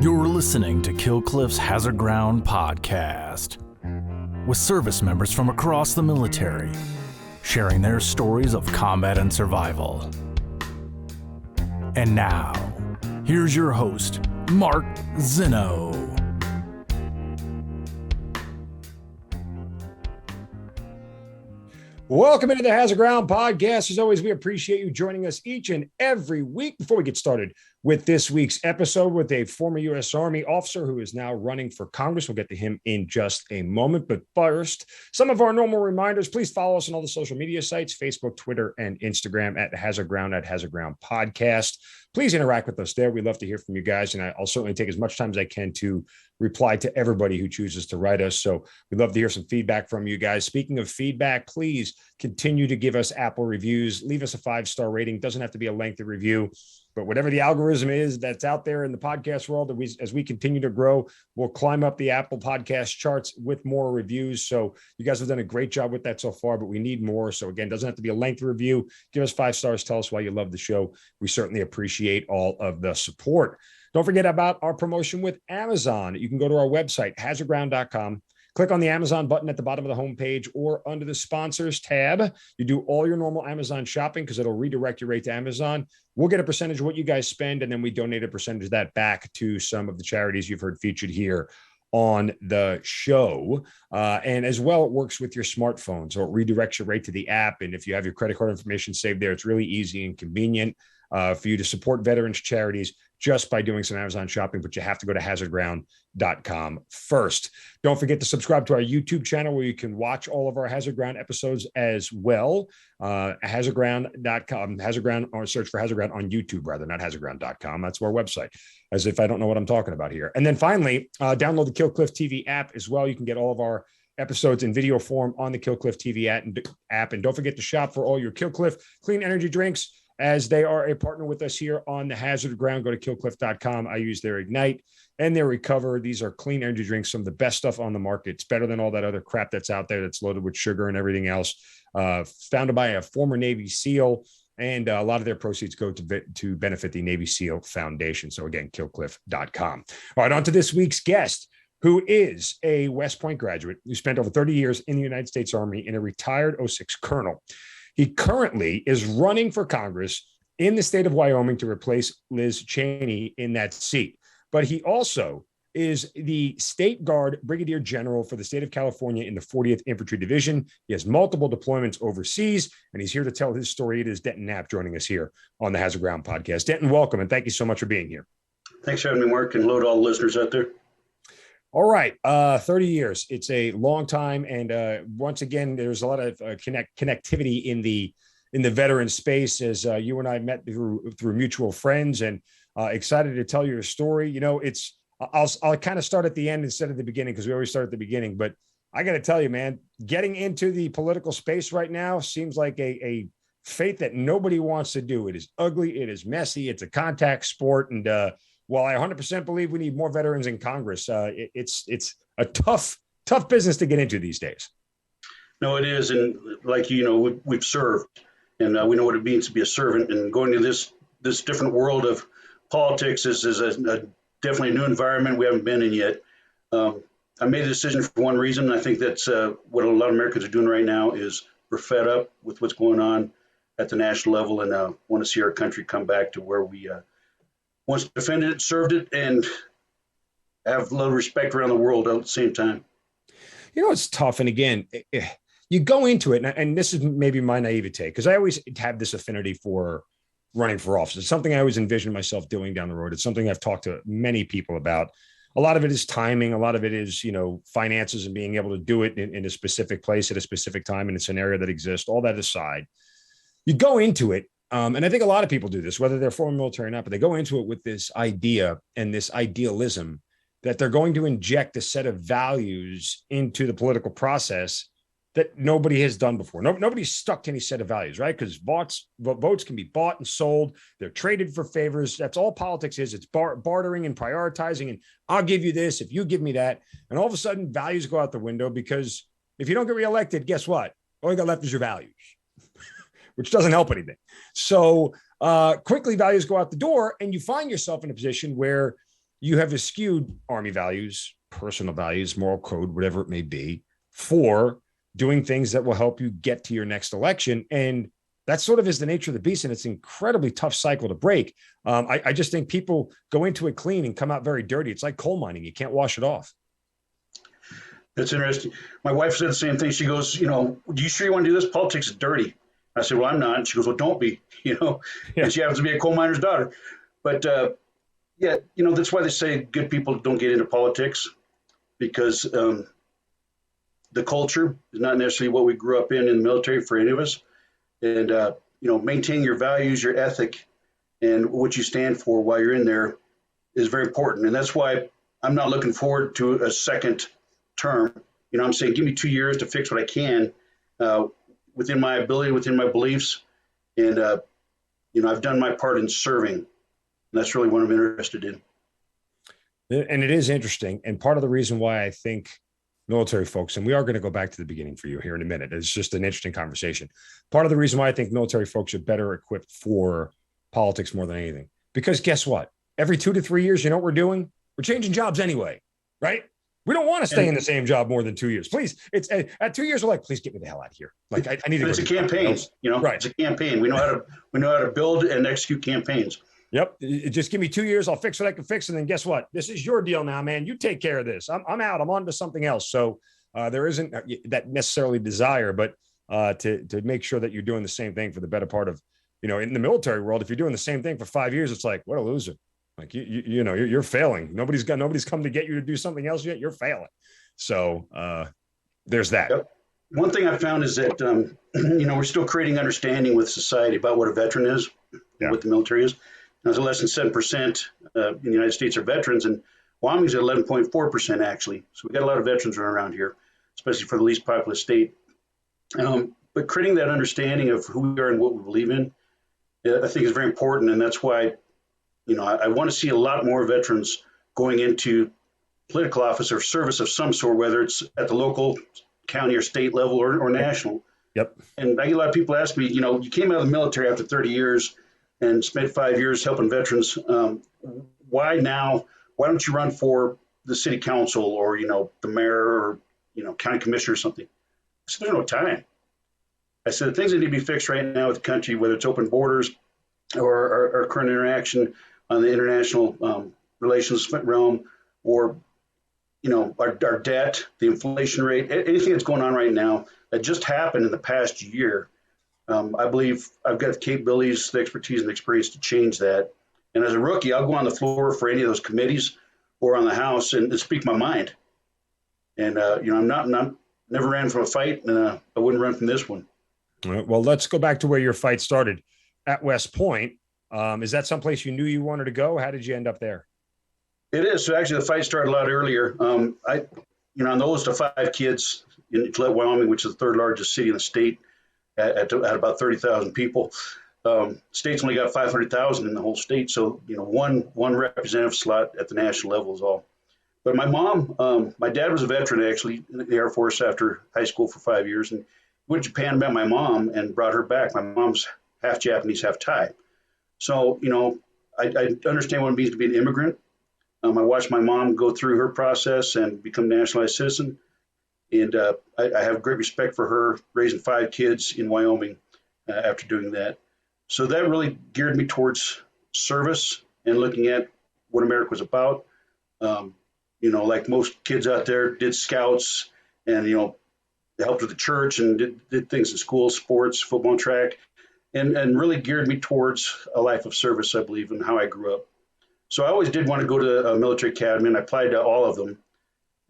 You're listening to Kill Cliff's Hazard Ground podcast, with service members from across the military sharing their stories of combat and survival. And now, here's your host, Mark Zinno. Welcome into the Hazard Ground podcast. As always, we appreciate you joining us each and every week. Before we get started with this week's episode with a former U.S. Army officer who is now running for Congress, we'll get to him in just a moment. But first, some of our normal reminders. Please follow us on all the social media sites, Facebook, Twitter, and Instagram at Hazard Ground Podcast. Please interact with us there. We'd love to hear from you guys, and I'll certainly take as much time as I can to reply to everybody who chooses to write us. So we'd love to hear some feedback from you guys. Speaking of feedback, please continue to give us Apple reviews. Leave us a 5-star rating. Doesn't have to be a lengthy review, but whatever the algorithm is that's out there in the podcast world, as we continue to grow, we'll climb up the Apple podcast charts with more reviews. So you guys have done a great job with that so far, but we need more. So again, doesn't have to be a lengthy review. Give us 5 stars. Tell us why you love the show. We certainly appreciate all of the support. Don't forget about our promotion with Amazon. You can go to our website, hazardground.com. Click on the Amazon button at the bottom of the homepage or under the sponsors tab. You do all your normal Amazon shopping because it'll redirect you right to Amazon. We'll get a percentage of what you guys spend, and then we donate a percentage of that back to some of the charities you've heard featured here on the show. And as well, it works with your smartphone. So it redirects you right to the app. And if you have your credit card information saved there, it's really easy and convenient for you to support veterans charities just by doing some Amazon shopping, but you have to go to hazardground.com first. Don't forget to subscribe to our YouTube channel where you can watch all of our Hazard Ground episodes as well. Hazardground.com, Hazardground, or search for Hazard Ground on YouTube, rather, not hazardground.com. That's our website, as if I don't know what I'm talking about here. And then finally, download the Kill Cliff TV app as well. You can get all of our episodes in video form on the Kill Cliff TV app. And don't forget to shop for all your Kill Cliff clean energy drinks, as they are a partner with us here on the Hazard Ground. Go to killcliff.com. I use their Ignite and their Recover. These are clean energy drinks, some of the best stuff on the market. It's better than all that other crap that's out there that's loaded with sugar and everything else. Founded by a former Navy SEAL, and a lot of their proceeds go to benefit the Navy SEAL Foundation. So again, killcliff.com. All right, on to this week's guest, who is a West Point graduate who spent over 30 years in the United States Army and a retired 06 colonel. He currently is running for Congress in the state of Wyoming to replace Liz Cheney in that seat. But he also is the State Guard Brigadier General for the state of California in the 40th Infantry Division. He has multiple deployments overseas, and he's here to tell his story. It is Denton Knapp joining us here on the Hazard Ground podcast. Denton, welcome, and thank you so much for being here. Thanks for having me, Mark, and hello to all the listeners out there. All right. 30 years. It's a long time. And once again, there's a lot of connectivity in the veteran space, as you and I met through mutual friends, and excited to tell your story. You know, I'll kind of start at the end instead of the beginning, because we always start at the beginning. But I got to tell you, man, getting into the political space right now seems like a fate that nobody wants to do. It is ugly. It is messy. It's a contact sport. And while I 100% believe we need more veterans in Congress, it's a tough business to get into these days. No, it is. And like, we've served, and we know what it means to be a servant, and going to this different world of politics is a definitely a new environment we haven't been in yet. I made a decision for one reason. I think that's what a lot of Americans are doing right now is we're fed up with what's going on at the national level, and want to see our country come back to where we once defended it, served it, and have a little respect around the world at the same time. You know, it's tough. And again, you go into it, and this is maybe my naivete, because I always have this affinity for running for office. It's something I always envision myself doing down the road. It's something I've talked to many people about. A lot of it is timing. A lot of it is, finances and being able to do it in a specific place at a specific time in a scenario that exists. All that aside, you go into it. And I think a lot of people do this, whether they're former military or not, but they go into it with this idea and this idealism that they're going to inject a set of values into the political process that nobody has done before. Nobody's stuck to any set of values, right? Because votes can be bought and sold. They're traded for favors. That's all politics is. It's bartering and prioritizing. And I'll give you this if you give me that. And all of a sudden, values go out the window, because if you don't get reelected, guess what? All you got left is your values, which doesn't help anything. So quickly values go out the door, and you find yourself in a position where you have eschewed Army values, personal values, moral code, whatever it may be, for doing things that will help you get to your next election. And that sort of is the nature of the beast. And it's an incredibly tough cycle to break. I just think people go into it clean and come out very dirty. It's like coal mining. You can't wash it off. That's interesting. My wife said the same thing. She goes, do you sure you want to do this? Politics is dirty. I said, well, I'm not. And she goes, well, don't be, Yeah. And she happens to be a coal miner's daughter. But yeah, that's why they say good people don't get into politics, because the culture is not necessarily what we grew up in the military for any of us. And, maintaining your values, your ethic, and what you stand for while you're in there is very important. And that's why I'm not looking forward to a second term. I'm saying give me 2 years to fix what I can within my ability, within my beliefs. And, I've done my part in serving. And that's really what I'm interested in. And it is interesting. And part of the reason why I think military folks, and we are going to go back to the beginning for you here in a minute. It's just an interesting conversation. Part of the reason why I think military folks are better equipped for politics more than anything, because guess what? Every 2 to 3 years, you know what we're doing? We're changing jobs anyway, right? We don't want to stay in the same job more than 2 years. Please, it's at 2 years, we're like, please get me the hell out of here. Like I need to. It's a campaign, right? It's a campaign. We know how to build and execute campaigns. Yep. Just give me 2 years. I'll fix what I can fix. And then guess what? This is your deal now, man. You take care of this. I'm out. I'm on to something else. So there isn't that necessarily desire, but to make sure that you're doing the same thing for the better part of, in the military world, if you're doing the same thing for 5 years, it's like, what a loser. Like, you're failing. Nobody's come to get you to do something else yet. You're failing. So there's that. Yep. One thing I found is that, we're still creating understanding with society about what a veteran is, and what the military is. There's less than 7% in the United States are veterans, and Wyoming's at 11.4% actually. So we got a lot of veterans running around here, especially for the least populous state. But creating that understanding of who we are and what we believe in, I think is very important. And that's why, I want to see a lot more veterans going into political office or service of some sort, whether it's at the local, county, or state level or national. Yep. And I get a lot of people ask me, you came out of the military after 30 years and spent 5 years helping veterans. Why now? Why don't you run for the city council or, the mayor or, county commissioner or something? I said, there's no time. I said, the things that need to be fixed right now with the country, whether it's open borders or our current interaction on the international relations realm, or, our debt, the inflation rate, anything that's going on right now that just happened in the past year. I believe I've got the capabilities, the expertise, and the experience to change that. And as a rookie, I'll go on the floor for any of those committees or on the House and speak my mind. And, I'm never ran from a fight, and I wouldn't run from this one. All right, well, let's go back to where your fight started at West Point. Is that someplace you knew you wanted to go? How did you end up there? It is. So actually, the fight started a lot earlier. I'm the oldest of 5 kids in Gillette, Wyoming, which is the third largest city in the state at about 30,000 people. State's only got 500,000 in the whole state. So, one representative slot at the national level is all. But my mom, my dad was a veteran, actually, in the Air Force after high school for 5 years. And went to Japan, met my mom, and brought her back. My mom's half Japanese, half Thai. So, I understand what it means to be an immigrant. I watched my mom go through her process and become a nationalized citizen. And I have great respect for her raising 5 kids in Wyoming after doing that. So that really geared me towards service and looking at what America was about. Like most kids out there, did scouts and, helped with the church and did things in school, sports, football, and track, and really geared me towards a life of service, I believe, and how I grew up. So I always did want to go to a military academy, and I applied to all of them.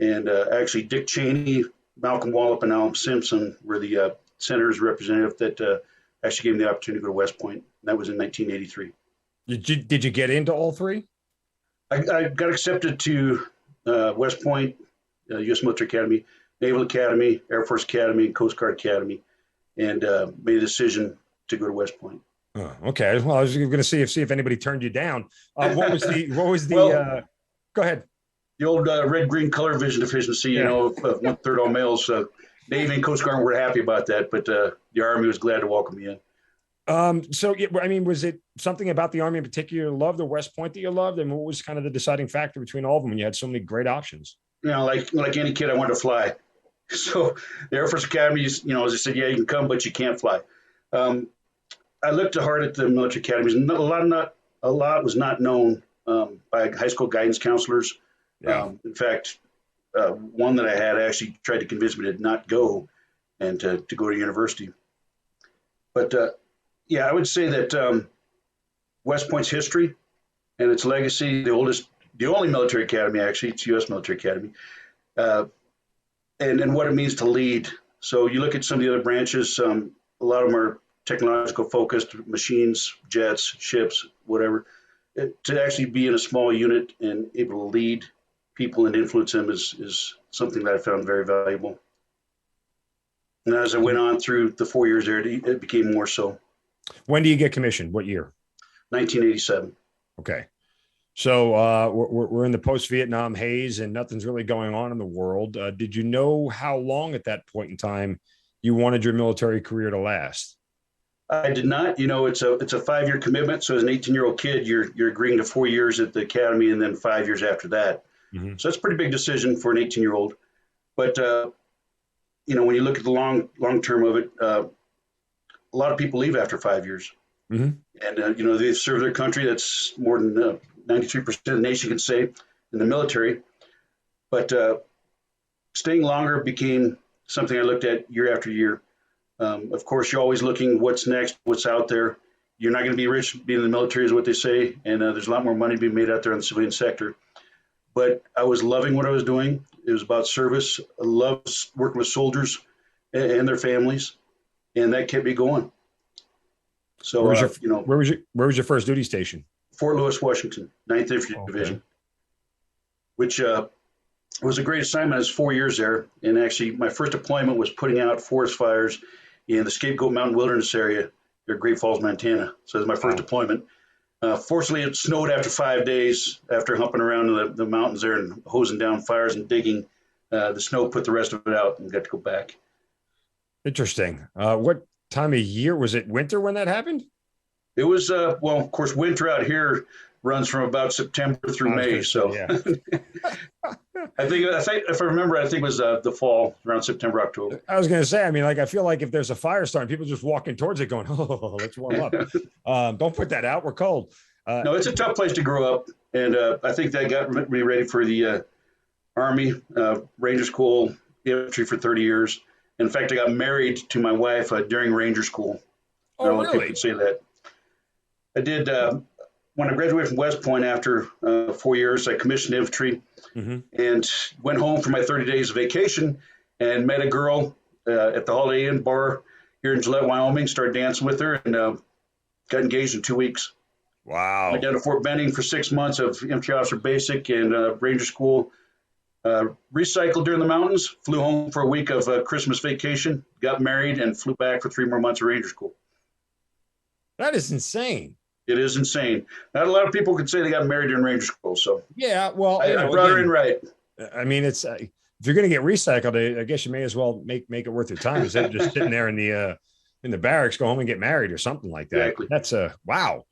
And actually, Dick Cheney, Malcolm Wallop, and Alan Simpson were the senators representative that actually gave me the opportunity to go to West Point. And that was in 1983. Did you get into all 3? I got accepted to West Point, U.S. Military Academy, Naval Academy, Air Force Academy, and Coast Guard Academy, and made a decision to go to West Point. Oh, okay. Well, I was going to see if anybody turned you down. What was the? Well, go ahead. The old red-green color vision deficiency, of 1/3 all males. Navy and Coast Guard were happy about that, but the Army was glad to welcome me in. So, yeah, I mean, was it something about the Army in particular you loved, or West Point that you loved? And what was kind of the deciding factor between all of them when you had so many great options? Like any kid, I wanted to fly. So the Air Force Academies, as I said, yeah, you can come, but you can't fly. Um, I looked hard at the military academies. A lot was not known by high school guidance counselors. Yeah. In fact, one that I had actually tried to convince me to not go and to go to university. But yeah, I would say that West Point's history and its legacy, the only military academy, actually, it's U.S. military academy, and what it means to lead. So you look at some of the other branches, a lot of them are technological focused, machines, jets, ships, whatever. To actually be in a small unit and able to lead people and influence them is something that I found very valuable. And as I went on through the 4 years there, it became more so. When do you get commissioned? What year? 1987. Okay. So we're in the post-Vietnam haze and nothing's really going on in the world. Did you know how long at that point in time you wanted your military career to last? I did not. It's a 5-year commitment. So as an 18-year-old kid, you're agreeing to 4 years at the academy and then 5 years after that. Mm-hmm. So that's a pretty big decision for an 18-year-old. But when you look at the long term of it, a lot of people leave after 5 years. Mm-hmm. And they serve their country. That's more than 93% of the nation can say in the military. But staying longer became something I looked at year after year. Of course, you're always looking what's next, what's out there. You're not going to be rich being in the military is what they say. And there's a lot more money being made out there in the civilian sector. But I was loving what I was doing. It was about service. I loved working with soldiers and their families. And that kept me going. So, where was your first duty station? Fort Lewis, Washington, 9th Infantry Division, which was a great assignment. I was 4 years there. And actually, my first deployment was putting out forest fires in the Scapegoat Mountain Wilderness area near Great Falls, Montana. So that was my first deployment. Fortunately, it snowed after 5 days after humping around the mountains there and hosing down fires and digging. The snow put the rest of it out and got to go back. Interesting. What time of year was it? Winter when that happened? It was, of course, winter out here runs from about September through May. So yeah. I think if I remember, I think it was the fall around September, October. I was going to say, I feel like if there's a fire starting, people just walking towards it going, oh, let's warm up. Don't put that out. We're cold. No, it's a tough place to grow up. And I think that got me ready for the Army, Ranger School, infantry for 30 years. In fact, I got married to my wife during Ranger School. Oh, really? People could say that. I did. When I graduated from West Point after 4 years, I commissioned infantry and went home for my 30 days of vacation and met a girl at the Holiday Inn bar here in Gillette, Wyoming, started dancing with her and got engaged in 2 weeks. Wow. Went down to Fort Benning for 6 months of infantry officer basic and Ranger School. Recycled during the mountains, flew home for a week of Christmas vacation, got married, and flew back for 3 more months of Ranger School. That is insane. It is insane. Not a lot of people could say they got married during Ranger School. So yeah, well, I brought her in right. It's if you're going to get recycled, I guess you may as well make it worth your time instead of just sitting there in the barracks. Go home and get married or something like that. Exactly. That's wow.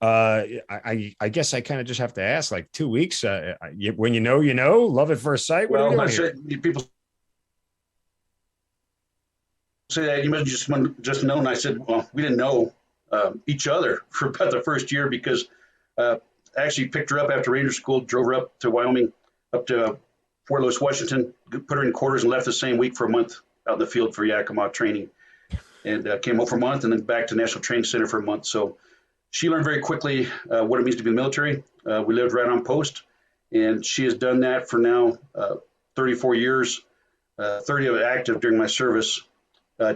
I guess I kind of just have to ask, like 2 weeks. When you know, love at first sight. What are you doing people say that you must just known. I said, well, we didn't know each other for about the first year because I actually picked her up after Ranger School, drove her up to Wyoming, up to Fort Lewis, Washington, put her in quarters and left the same week for a month out in the field for Yakima training, and came home for a month and then back to National Training Center for a month. So she learned very quickly what it means to be in the military. We lived right on post, and she has done that for now 34 years, 30 of it active during my service,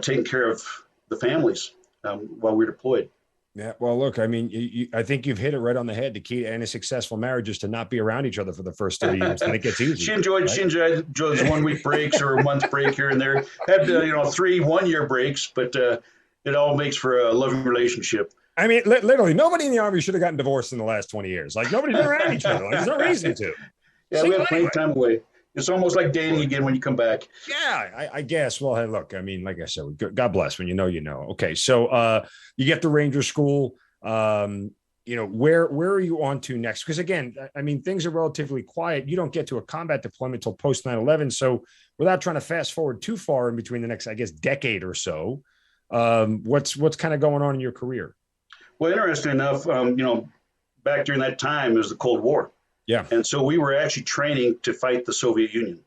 taking care of the families while we're deployed. Yeah, well, look, I think you've hit it right on the head. The key to any successful marriage is to not be around each other for the first 30 years, and it gets easy. She enjoyed those 1 week breaks or a month break here and there. Had 3 1-year breaks, but it all makes for a loving relationship. Literally, nobody in the Army should have gotten divorced in the last 20 years. Like, nobody's been around each other. Like, there's no reason to. Yeah, we had plenty of time away. It's almost like dating again when you come back. Yeah, I guess. Well, hey, look, I mean, like I said, God bless. When you know, you know. Okay, so you get to Ranger School. Where are you on to next? Because again, I mean, things are relatively quiet. You don't get to a combat deployment until post 9/11. So without trying to fast forward too far in between the next, I guess, decade or so, what's kind of going on in your career? Well, interesting enough, back during that time, it was the Cold War. Yeah. And so we were actually training to fight the Soviet Union.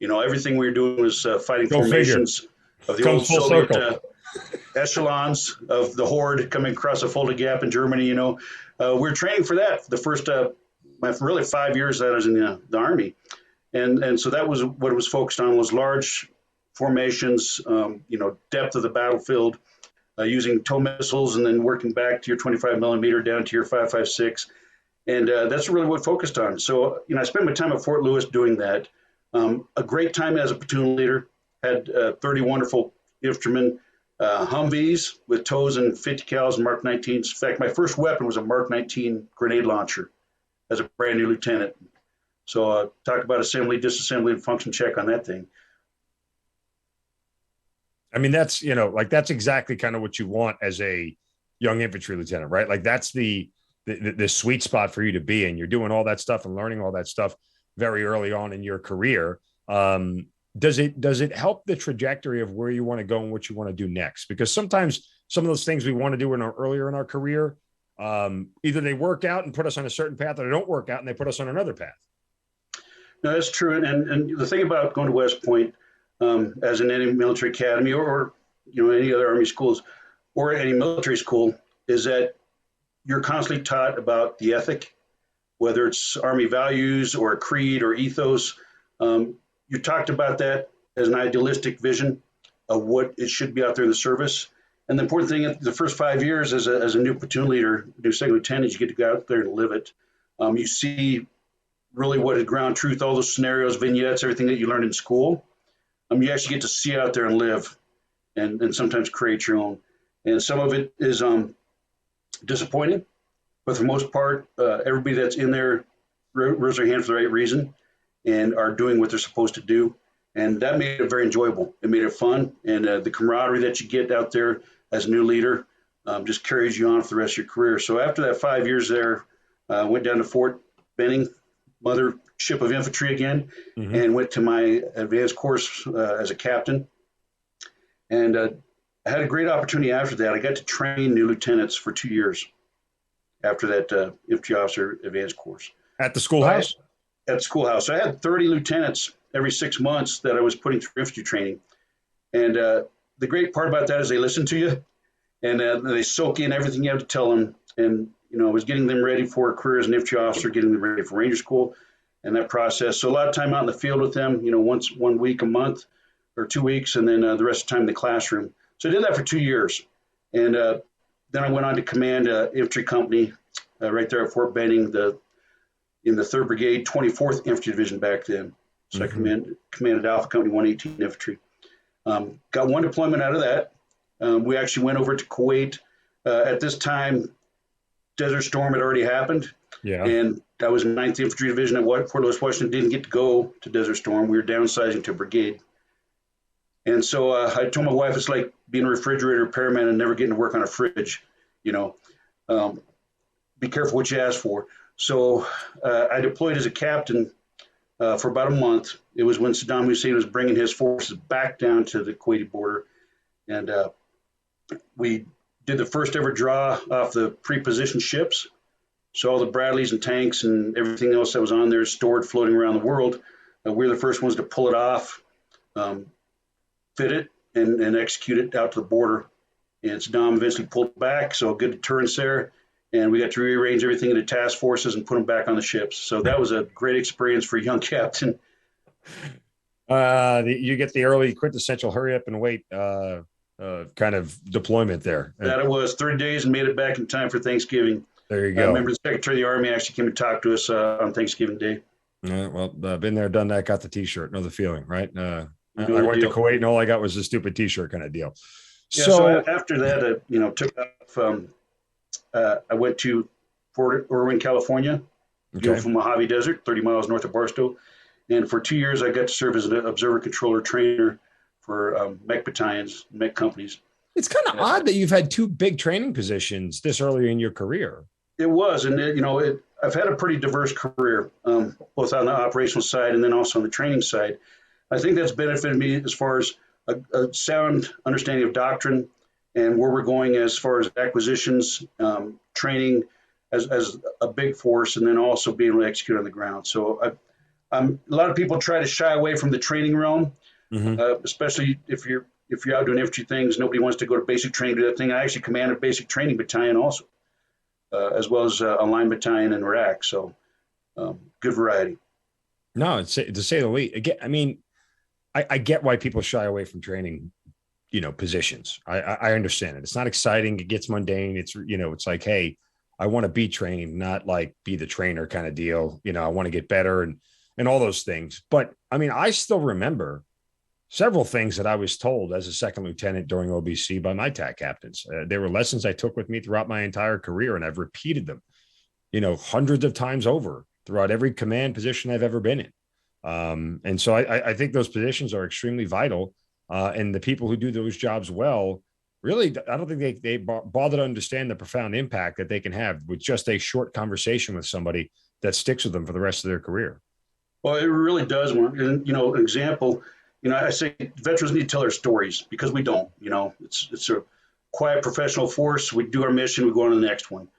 Everything we were doing was fighting formations of the old Soviet echelons of the Horde coming across a folded gap in Germany. We were training for that the first, really 5 years that I was in the Army. And so that was what it was focused on, was large formations, depth of the battlefield, using tow missiles and then working back to your 25 millimeter down to your 5.56. And that's really what focused on. So, I spent my time at Fort Lewis doing that. A great time as a platoon leader, had 30 wonderful infantrymen, Humvees with tows and 50 cals and Mark 19s. In fact, my first weapon was a Mark 19 grenade launcher as a brand new lieutenant. So talk about assembly, disassembly, and function check on that thing. I mean, that's exactly kind of what you want as a young infantry lieutenant, right? Like that's the sweet spot for you to be in. You're doing all that stuff and learning all that stuff very early on in your career. Does it help the trajectory of where you want to go and what you want to do next? Because sometimes some of those things we want to do earlier in our career, either they work out and put us on a certain path, or they don't work out and they put us on another path. No, that's true. And the thing about going to West Point, as in any military academy or any other Army schools or any military school, is that you're constantly taught about the ethic, whether it's Army values or a creed or ethos. You talked about that as an idealistic vision of what it should be out there in the service. And the important thing, the first 5 years as a new platoon leader, new second lieutenant, you get to go out there and live it. You see really what is ground truth, all those scenarios, vignettes, everything that you learned in school. You actually get to see out there and live and sometimes create your own. And some of it is disappointing, but for the most part, everybody that's in there rose their hand for the right reason and are doing what they're supposed to do. And that made it very enjoyable. It made it fun. And the camaraderie that you get out there as a new leader just carries you on for the rest of your career. So after that 5 years there, went down to Fort Benning, mothership of infantry again, and went to my advanced course as a captain. And I had a great opportunity after that. I got to train new lieutenants for 2 years after that infantry officer advanced course. At the schoolhouse? At the schoolhouse. So I had 30 lieutenants every 6 months that I was putting through infantry training. And the great part about that is they listen to you and they soak in everything you have to tell them. And, I was getting them ready for a career as an infantry officer, getting them ready for Ranger School and that process. So a lot of time out in the field with them, once 1 week a month or 2 weeks, and then the rest of the time in the classroom. So I did that for 2 years. And then I went on to command infantry company right there at Fort Benning, in the 3rd Brigade, 24th Infantry Division back then. So I commanded Alpha Company 118 Infantry. Got one deployment out of that. We actually went over to Kuwait. At this time, Desert Storm had already happened. Yeah. And I was in 9th Infantry Division at Fort Lewis, Washington. Didn't get to go to Desert Storm. We were downsizing to a brigade. And so I told my wife it's like being a refrigerator repairman and never getting to work on a fridge. Be careful what you ask for. So I deployed as a captain for about a month. It was when Saddam Hussein was bringing his forces back down to the Kuwaiti border. And we did the first ever draw off the pre-positioned ships. So all the Bradleys and tanks and everything else that was on there stored floating around the world. We were the first ones to pull it off, fit it, and execute it out to the border. And Saddam eventually pulled back, so a good deterrence there. And we got to rearrange everything into task forces and put them back on the ships. So that was a great experience for a young captain. You get the early quintessential hurry up and wait kind of deployment there. That it was 30 days and made it back in time for Thanksgiving. There you go. I remember the Secretary of the Army actually came to talk to us on Thanksgiving Day. Yeah, well, been there, done that, got the T-shirt. Know the feeling, right? I went to Kuwait and all I got was a stupid T-shirt kind of deal. Yeah, so after that, took off. I went to Fort Irwin, California, beautiful Mojave Desert, 30 miles north of Barstow. And for 2 years, I got to serve as an observer controller trainer for mech battalions, mech companies. It's kind of odd that you've had two big training positions this early in your career. It was, and I've had a pretty diverse career, both on the operational side and then also on the training side. I think that's benefited me as far as a sound understanding of doctrine and where we're going as far as acquisitions, training as a big force, and then also being able to execute on the ground. So a lot of people try to shy away from the training realm, especially if you're out doing infantry things. Nobody wants to go to basic training to do that thing. I actually command a basic training battalion also, as well as a line battalion in Iraq. So good variety. No, to say the least. Again, I mean, I get why people shy away from training, positions. I understand it. It's not exciting. It gets mundane. It's, it's like, hey, I want to be trained, not like be the trainer kind of deal. I want to get better and all those things. But I mean, I still remember several things that I was told as a second lieutenant during OBC by my TAC captains. There were lessons I took with me throughout my entire career, and I've repeated them, hundreds of times over throughout every command position I've ever been in. And so I think those positions are extremely vital. And the people who do those jobs well, really, I don't think they bother to understand the profound impact that they can have with just a short conversation with somebody that sticks with them for the rest of their career. Well, it really does. And, an example, I say veterans need to tell their stories because we don't. It's a quiet professional force. We do our mission, we go on to the next one.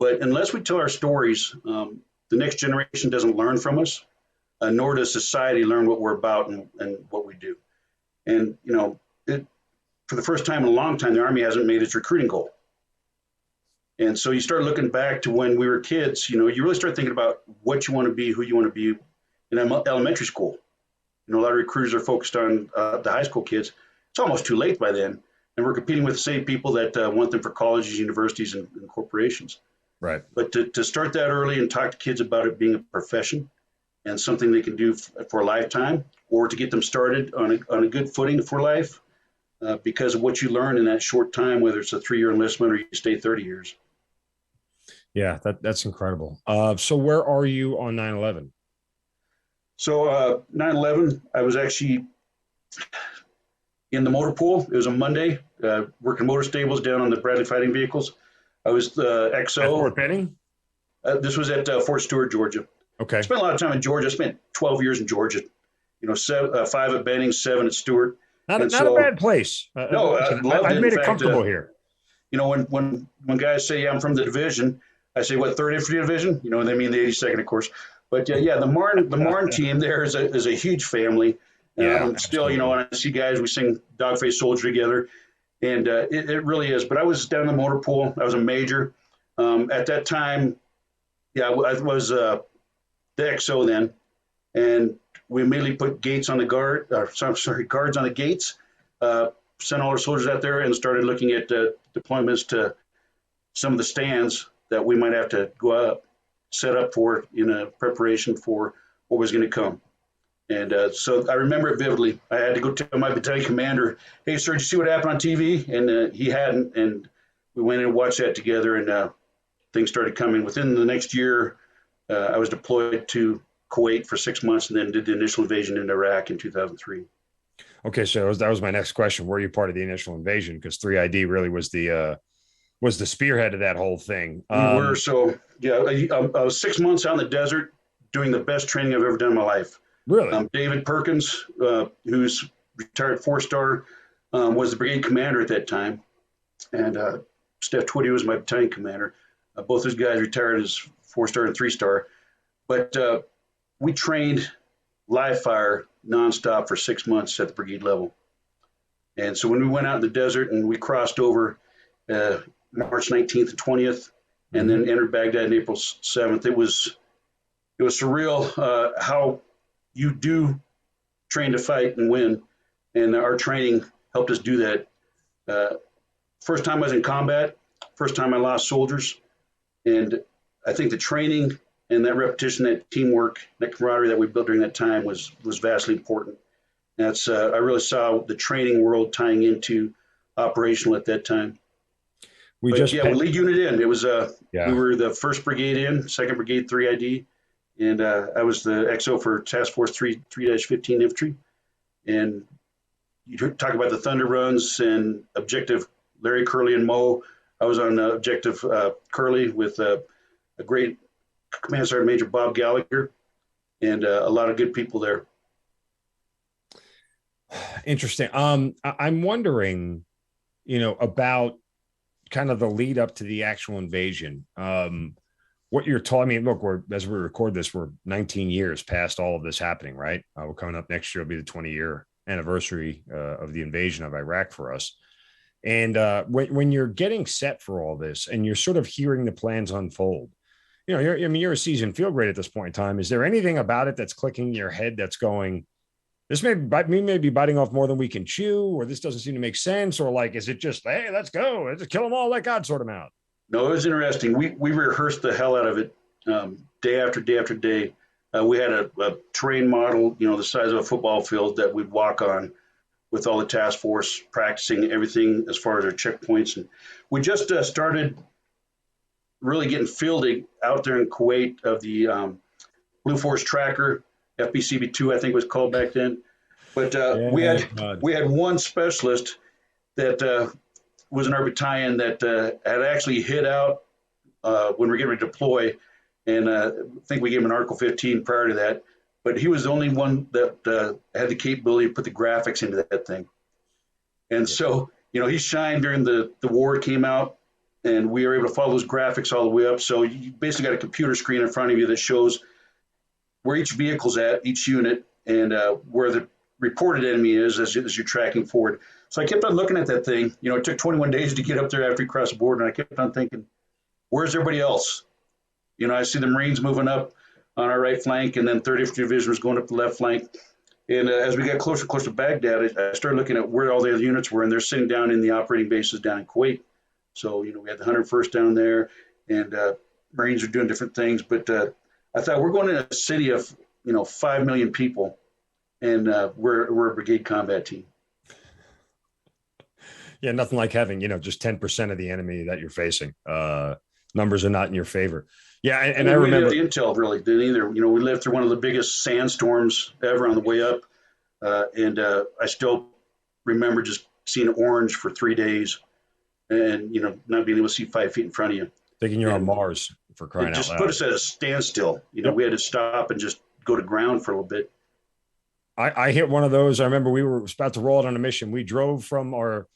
But unless we tell our stories, the next generation doesn't learn from us, nor does society learn what we're about and what we do. And, for the first time in a long time, the Army hasn't made its recruiting goal. And so you start looking back to when we were kids, you really start thinking about what you want to be, who you want to be in elementary school. A lot of recruiters are focused on the high school kids. It's almost too late by then. And we're competing with the same people that want them for colleges, universities, and corporations. Right. But to start that early and talk to kids about it being a profession and something they can do for a lifetime, or to get them started on a good footing for life, because of what you learn in that short time, whether it's a 3-year enlistment or you stay 30 years. Yeah, that's incredible. So where are you on 9/11? So 9/11, I was actually in the motor pool. It was a Monday, working motor stables down on the Bradley fighting vehicles. I was the XO. At Fort Benning? This was at Fort Stewart, Georgia. Okay. I spent a lot of time in Georgia. I spent 12 years in Georgia. 5 at Benning, 7 at Stewart. Not a bad place. No, I've made it comfortable here. When guys say, I'm from the division, I say, what, 3rd Infantry Division? They mean the 82nd, of course. But the Marne team there is a huge family. Still, when I see guys, we sing Dogface Soldier together. And it really is. But I was down in the motor pool. I was a major. At that time, I was the XO then. And we immediately put guards on the gates, sent all our soldiers out there and started looking at deployments to some of the stands that we might have to go up, set up for in a preparation for what was going to come. And so I remember it vividly. I had to go tell my battalion commander, hey, sir, did you see what happened on TV? And he hadn't. And we went in and watched that together, and things started coming. Within the next year, I was deployed to Kuwait for 6 months and then did the initial invasion in Iraq in 2003. Okay, so that was my next question. Were you part of the initial invasion? Because 3ID really was the spearhead of that whole thing. We were. So, I was 6 months out in the desert doing the best training I've ever done in my life. Really? David Perkins, who's retired 4-star, was the brigade commander at that time. And Steph Twitty was my battalion commander. Both those guys retired as 4-star and 3-star. But we trained live fire nonstop for 6 months at the brigade level. And so when we went out in the desert and we crossed over March 19th and 20th, and then entered Baghdad on April 7th, it was surreal how you do train to fight and win. And our training helped us do that. First time I was in combat, first time I lost soldiers. And I think the training and that repetition, that teamwork, that camaraderie that we built during that time was vastly important. That's I really saw the training world tying into operational at that time. We lead unit in. It was we were the 1st Brigade in, 2nd Brigade 3ID, And I was the XO for Task Force 3-15 Infantry. And you talk about the Thunder Runs and Objective Larry, Curly, and Mo. I was on Objective Curly with a great Command Sergeant Major Bob Gallagher and a lot of good people there. Interesting. I'm wondering, about kind of the lead up to the actual invasion. What you're talking, I mean, look, as we record this, we're 19 years past all of this happening, right? We're coming up next year, will be the 20-year anniversary of the invasion of Iraq for us. And when you're getting set for all this and you're sort of hearing the plans unfold, you're a seasoned field grade at this point in time. Is there anything about it that's clicking in your head that's going, this may be biting off more than we can chew, or this doesn't seem to make sense, or like, is it just, hey, let's go, let's kill them all, let God sort them out? No, it was interesting. We rehearsed the hell out of it day after day after day. We had a terrain model, the size of a football field that we'd walk on with all the task force practicing everything as far as our checkpoints. And we just started really getting fielding out there in Kuwait of the Blue Force Tracker, FBCB2, I think it was called back then. But we had one specialist that was in our battalion that had actually hid out when we were getting ready to deploy. And I think we gave him an Article 15 prior to that. But he was the only one that had the capability to put the graphics into that thing. And so, he shined during the war came out, and we were able to follow those graphics all the way up. So you basically got a computer screen in front of you that shows where each vehicle's at, each unit, and where the reported enemy is as you're tracking forward. So I kept on looking at that thing. It took 21 days to get up there after we crossed the border, and I kept on thinking, where's everybody else? I see the Marines moving up on our right flank, and then 30th Division was going up the left flank. And as we got closer to Baghdad, I started looking at where all the other units were, and they're sitting down in the operating bases down in Kuwait. So, we had the 101st down there, and Marines are doing different things. But I thought, we're going in a city of, 5 million people, and we're a brigade combat team. Yeah, nothing like having, just 10% of the enemy that you're facing. Numbers are not in your favor. Yeah, and I remember the intel really didn't either. We lived through one of the biggest sandstorms ever on the way up, and I still remember just seeing orange for 3 days, and not being able to see 5 feet in front of you. Thinking you're on Mars, for crying out loud. It just put us at a standstill. Yep. We had to stop and just go to ground for a little bit. I hit one of those. I remember we were about to roll out on a mission. We drove from our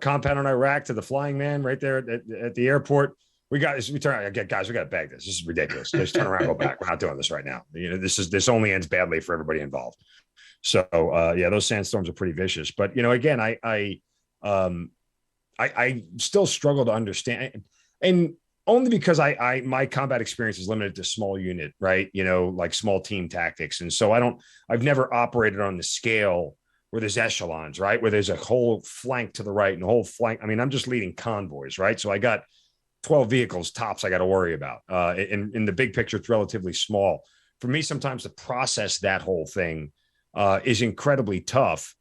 compound in Iraq to the Flying Man right there at the airport. We guys, we got to bag this. This is ridiculous. Just turn around, go back. We're not doing this right now. This only ends badly for everybody involved. So those sandstorms are pretty vicious. But again, I still struggle to understand, and only because my combat experience is limited to small unit, right? Like small team tactics, and so I've never operated on the scale where there's echelons, right? Where there's a whole flank to the right and a whole flank. I mean, I'm just leading convoys, right? So I got 12 vehicles tops I got to worry about. In the big picture, it's relatively small. For me, sometimes to process that whole thing is incredibly tough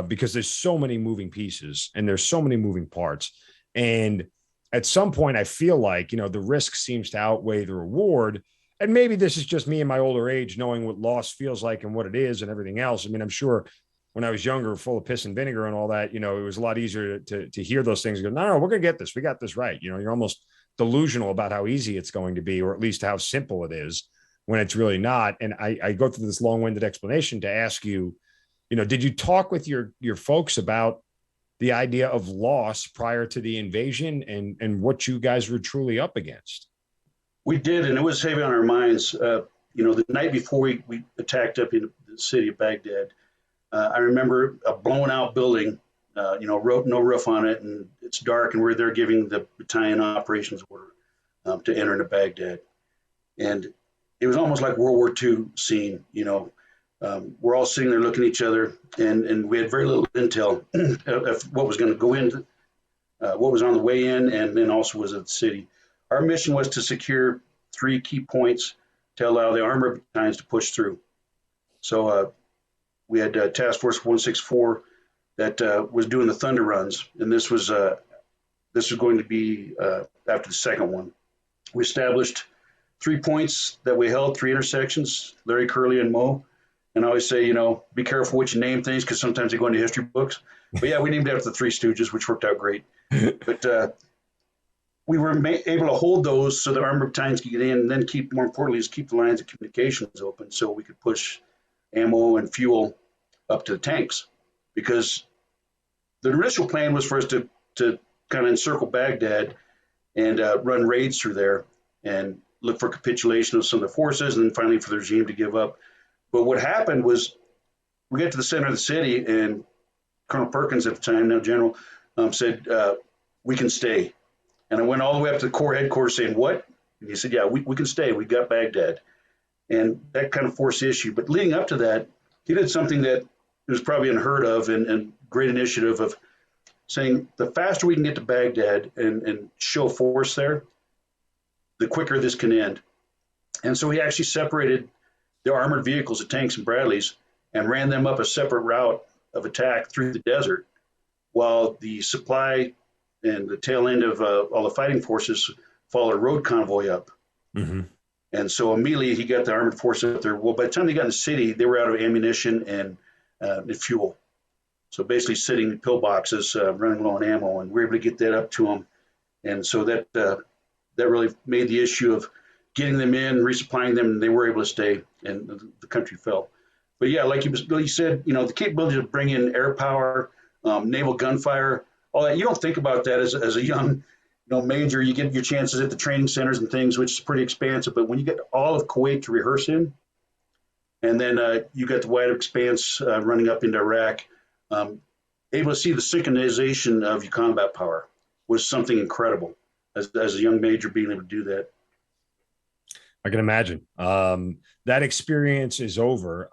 because there's so many moving pieces and there's so many moving parts. And at some point, I feel like, the risk seems to outweigh the reward. And maybe this is just me in my older age, knowing what loss feels like and what it is and everything else. I mean, I'm sure when I was younger, full of piss and vinegar and all that, it was a lot easier to hear those things and go, no, we're going to get this. We got this right. You're almost delusional about how easy it's going to be, or at least how simple it is when it's really not. And I go through this long-winded explanation to ask you, did you talk with your folks about the idea of loss prior to the invasion and what you guys were truly up against? We did, and it was heavy on our minds. The night before we attacked up in the city of Baghdad, I remember a blown out building, no roof on it, and it's dark, and we're there giving the battalion operations order to enter into Baghdad. And it was almost like World War II scene, we're all sitting there looking at each other, and we had very little intel of what was going to go in, what was on the way in, and then also was at the city. Our mission was to secure 3 key points to allow the armored battalions to push through. So we had Task Force 164 that was doing the Thunder Runs, and this was going to be after the second one. We established 3 points that we held, 3 intersections, Larry, Curly, and Moe. And I always say, be careful what you name things because sometimes they go into history books. But yeah, we named it after the Three Stooges, which worked out great. But we were able to hold those so the armored battalions could get in, and then more importantly, keep the lines of communications open so we could push ammo and fuel up to the tanks. Because the initial plan was for us to kind of encircle Baghdad and run raids through there and look for capitulation of some of the forces, and then finally for the regime to give up. But what happened was we got to the center of the city, and Colonel Perkins at the time, now General, said, we can stay. And I went all the way up to the Corps headquarters saying, what? And he said, yeah, we can stay. We got Baghdad. And that kind of forced the issue. But leading up to that, he did something that was probably unheard of and great initiative of saying the faster we can get to Baghdad and show force there, the quicker this can end. And so he actually separated the armored vehicles, the tanks and Bradleys, and ran them up a separate route of attack through the desert, while the supply and the tail end of all the fighting forces followed a road convoy up. Mm-hmm. And so immediately he got the armored forces up there. Well, by the time they got in the city, they were out of ammunition and fuel. So basically sitting in pillboxes, running low on ammo, and we were able to get that up to them. And so that really made the issue of getting them in, resupplying them, and they were able to stay, and the country fell. But yeah, like Billy said, the capability to bring in air power, naval gunfire, all that. You don't think about that as a young, major. You get your chances at the training centers and things, which is pretty expansive. But when you get all of Kuwait to rehearse in, and then you got the wide expanse running up into Iraq, able to see the synchronization of your combat power was something incredible as a young major being able to do that. I can imagine. That experience is over.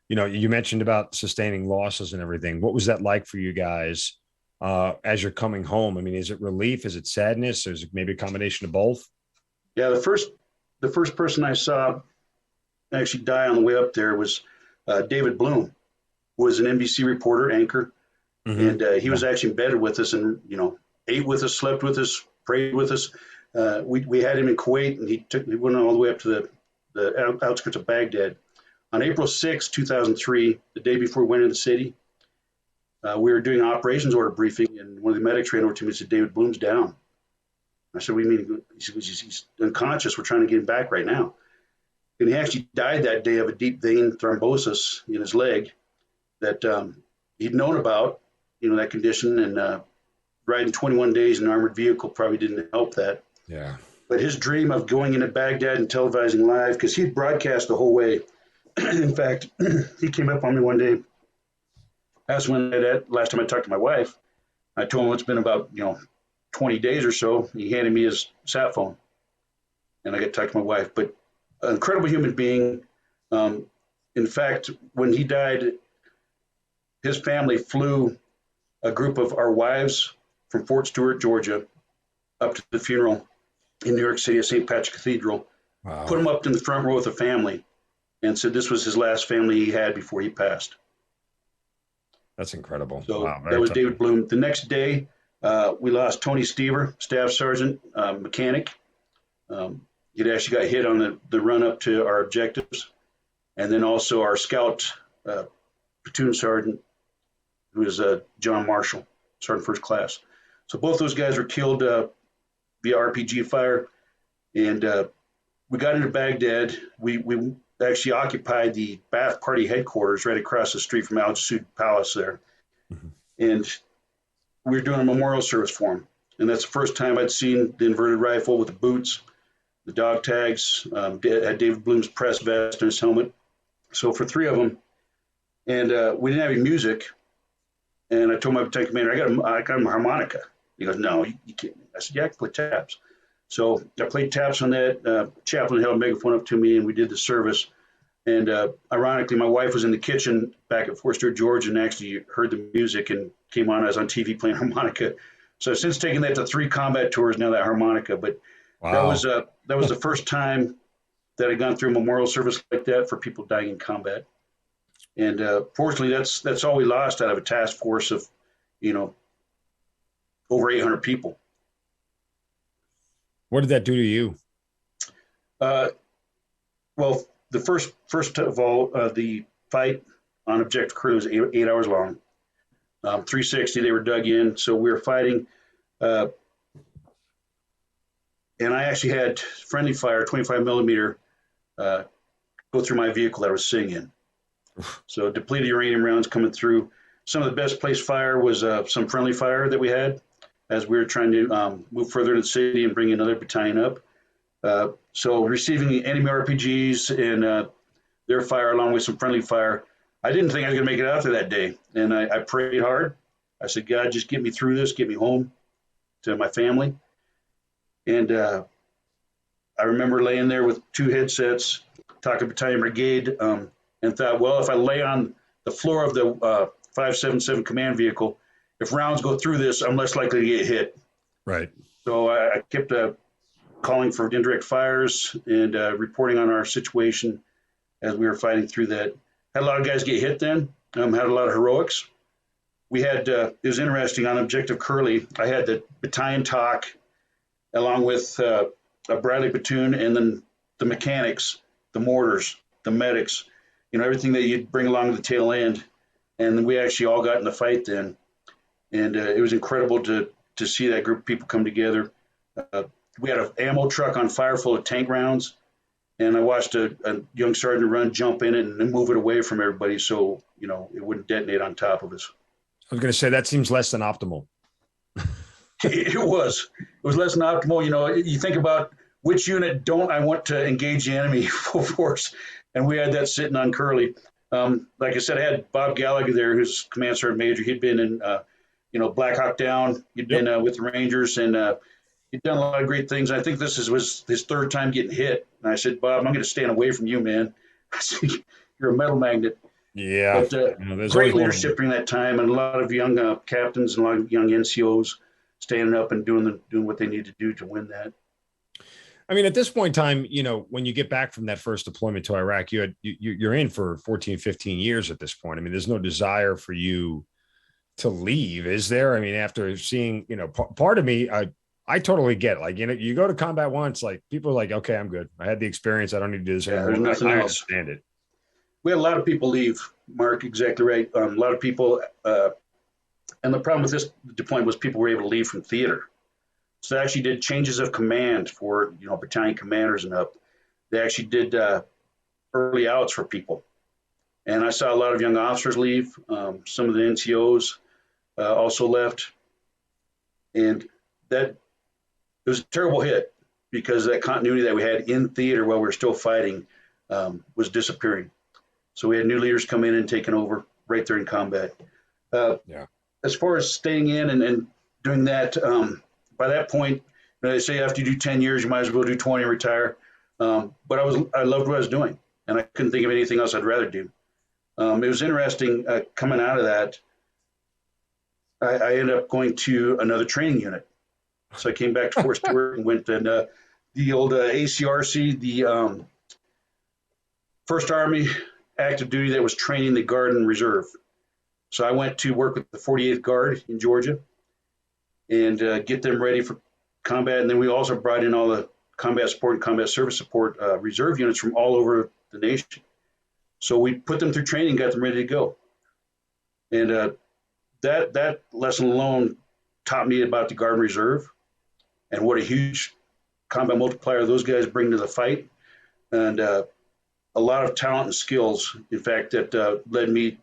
You mentioned about sustaining losses and everything. What was that like for you guys as you're coming home? I mean, is it relief? Is it sadness? Is it maybe a combination of both? Yeah, the first person I saw actually die on the way up there was David Bloom, who was an NBC reporter, anchor, and he was actually embedded with us and, ate with us, slept with us, prayed with us. We had him in Kuwait, and he went all the way up to the outskirts of Baghdad. On April 6, 2003, the day before we went into the city, we were doing an operations order briefing, and one of the medics ran over to me and said, David Bloom's down. I said, what do you mean? He said, he's unconscious. We're trying to get him back right now. And he actually died that day of a deep vein thrombosis in his leg that he'd known about, that condition, and riding 21 days in an armored vehicle probably didn't help that. Yeah. But his dream of going into Baghdad and televising live, because he'd broadcast the whole way. In fact, he came up on me one day, asked when last time I talked to my wife. I told him it's been about 20 days or so. He handed me his sat phone, and I got to talk to my wife. But an incredible human being. In fact, when he died, his family flew a group of our wives from Fort Stewart, Georgia, up to the funeral in New York City at St. Patrick's Cathedral. Wow. Put him up in the front row with the family, and said this was his last family he had before he passed. That's incredible. So wow, that was David Bloom. The next day, we lost Tony Stever, staff sergeant, mechanic. He'd actually got hit on the run up to our objectives. And then also our scout platoon sergeant, who is John Marshall, sergeant first class. So both those guys were killed via RPG fire. And we got into Baghdad. We actually occupied the Ba'ath Party headquarters right across the street from Al Jasud Palace there. Mm-hmm. And we were doing a memorial service for him. And that's the first time I'd seen the inverted rifle with the boots, the dog tags, had David Bloom's press vest and his helmet. So for 3 of them, and we didn't have any music. And I told my battalion commander, I got him a harmonica. He goes, no, you can't. I said, yeah, I can play taps. So I played taps on that. Chaplain held a megaphone up to me, and we did the service. And ironically, my wife was in the kitchen back at Fort Stewart, Georgia, and actually heard the music and came on. I was on TV playing harmonica. So since taking that to 3 combat tours, now that harmonica. But wow. that was the first time that I'd gone through a memorial service like that for people dying in combat. And fortunately, that's all we lost out of a task force of, over 800 people. What did that do to you? Well, the first of all, the fight on objective Curly was 8 hours long. 360, they were dug in, so we were fighting. And I actually had friendly fire, 25 millimeter, go through my vehicle that I was sitting in. So depleted uranium rounds coming through. Some of the best placed fire was some friendly fire that we had as we were trying to move further into the city and bring another battalion up. So receiving enemy RPGs and their fire along with some friendly fire, I didn't think I was going to make it out there that day. And I prayed hard. I said, God, just get me through this, get me home to my family. And I remember laying there with 2 headsets, talked to battalion brigade, and thought, well, if I lay on the floor of the 577 command vehicle, if rounds go through this, I'm less likely to get hit. Right. So I kept calling for indirect fires and reporting on our situation as we were fighting through that. Had a lot of guys get hit then, had a lot of heroics. We had, it was interesting, on Objective Curly, I had the battalion talk along with a Bradley platoon, and then the mechanics, the mortars, the medics, everything that you'd bring along to the tail end. And then we actually all got in the fight then. And it was incredible to see that group of people come together. We had an ammo truck on fire full of tank rounds, and I watched a young sergeant jump in it and move it away from everybody so, it wouldn't detonate on top of us. I was going to say that seems less than optimal. It was less than optimal. You think about which unit don't I want to engage the enemy full force, and we had that sitting on Curly. Like I said, I had Bob Gallagher there, who's command sergeant major. He'd been in, Black Hawk Down. He'd been with the Rangers, and he'd done a lot of great things. I think this was his 3rd time getting hit. And I said, Bob, I'm going to stand away from you, man. I said, you're a metal magnet. Yeah. But great leadership during that time, and a lot of young captains and a lot of young NCOs standing up and doing what they need to do to win that. I mean, at this point in time, when you get back from that first deployment to Iraq, you're in for 14, 15 years at this point. I mean, there's no desire for you to leave, is there? I mean, after seeing, part of me, I totally get it. Like, you go to combat once, like people are like, okay, I'm good. I had the experience. I don't need to do this anymore. There's nothing I else. understand it. We had a lot of people leave, Mark, exactly right. A lot of people, and the problem with this deployment was people were able to leave from theater. So they actually did changes of command for, battalion commanders and up. They actually did early outs for people. And I saw a lot of young officers leave. Some of the NCOs also left. And it was a terrible hit because that continuity that we had in theater while we were still fighting was disappearing. So we had new leaders come in and taking over right there in combat. As far as staying in and doing that, by that point, they say after you do 10 years, you might as well do 20 and retire. But I loved what I was doing, and I couldn't think of anything else I'd rather do. It was interesting coming out of that. I ended up going to another training unit. So I came back to Fort Stewart and went and the old ACRC, the First Army active duty that was training the Guard and Reserve. So I went to work with the 48th Guard in Georgia and get them ready for combat. And then we also brought in all the combat support and combat service support reserve units from all over the nation. So we put them through training, got them ready to go. And that lesson alone taught me about the Guard and Reserve and what a huge combat multiplier those guys bring to the fight. And a lot of talent and skills, in fact, that led me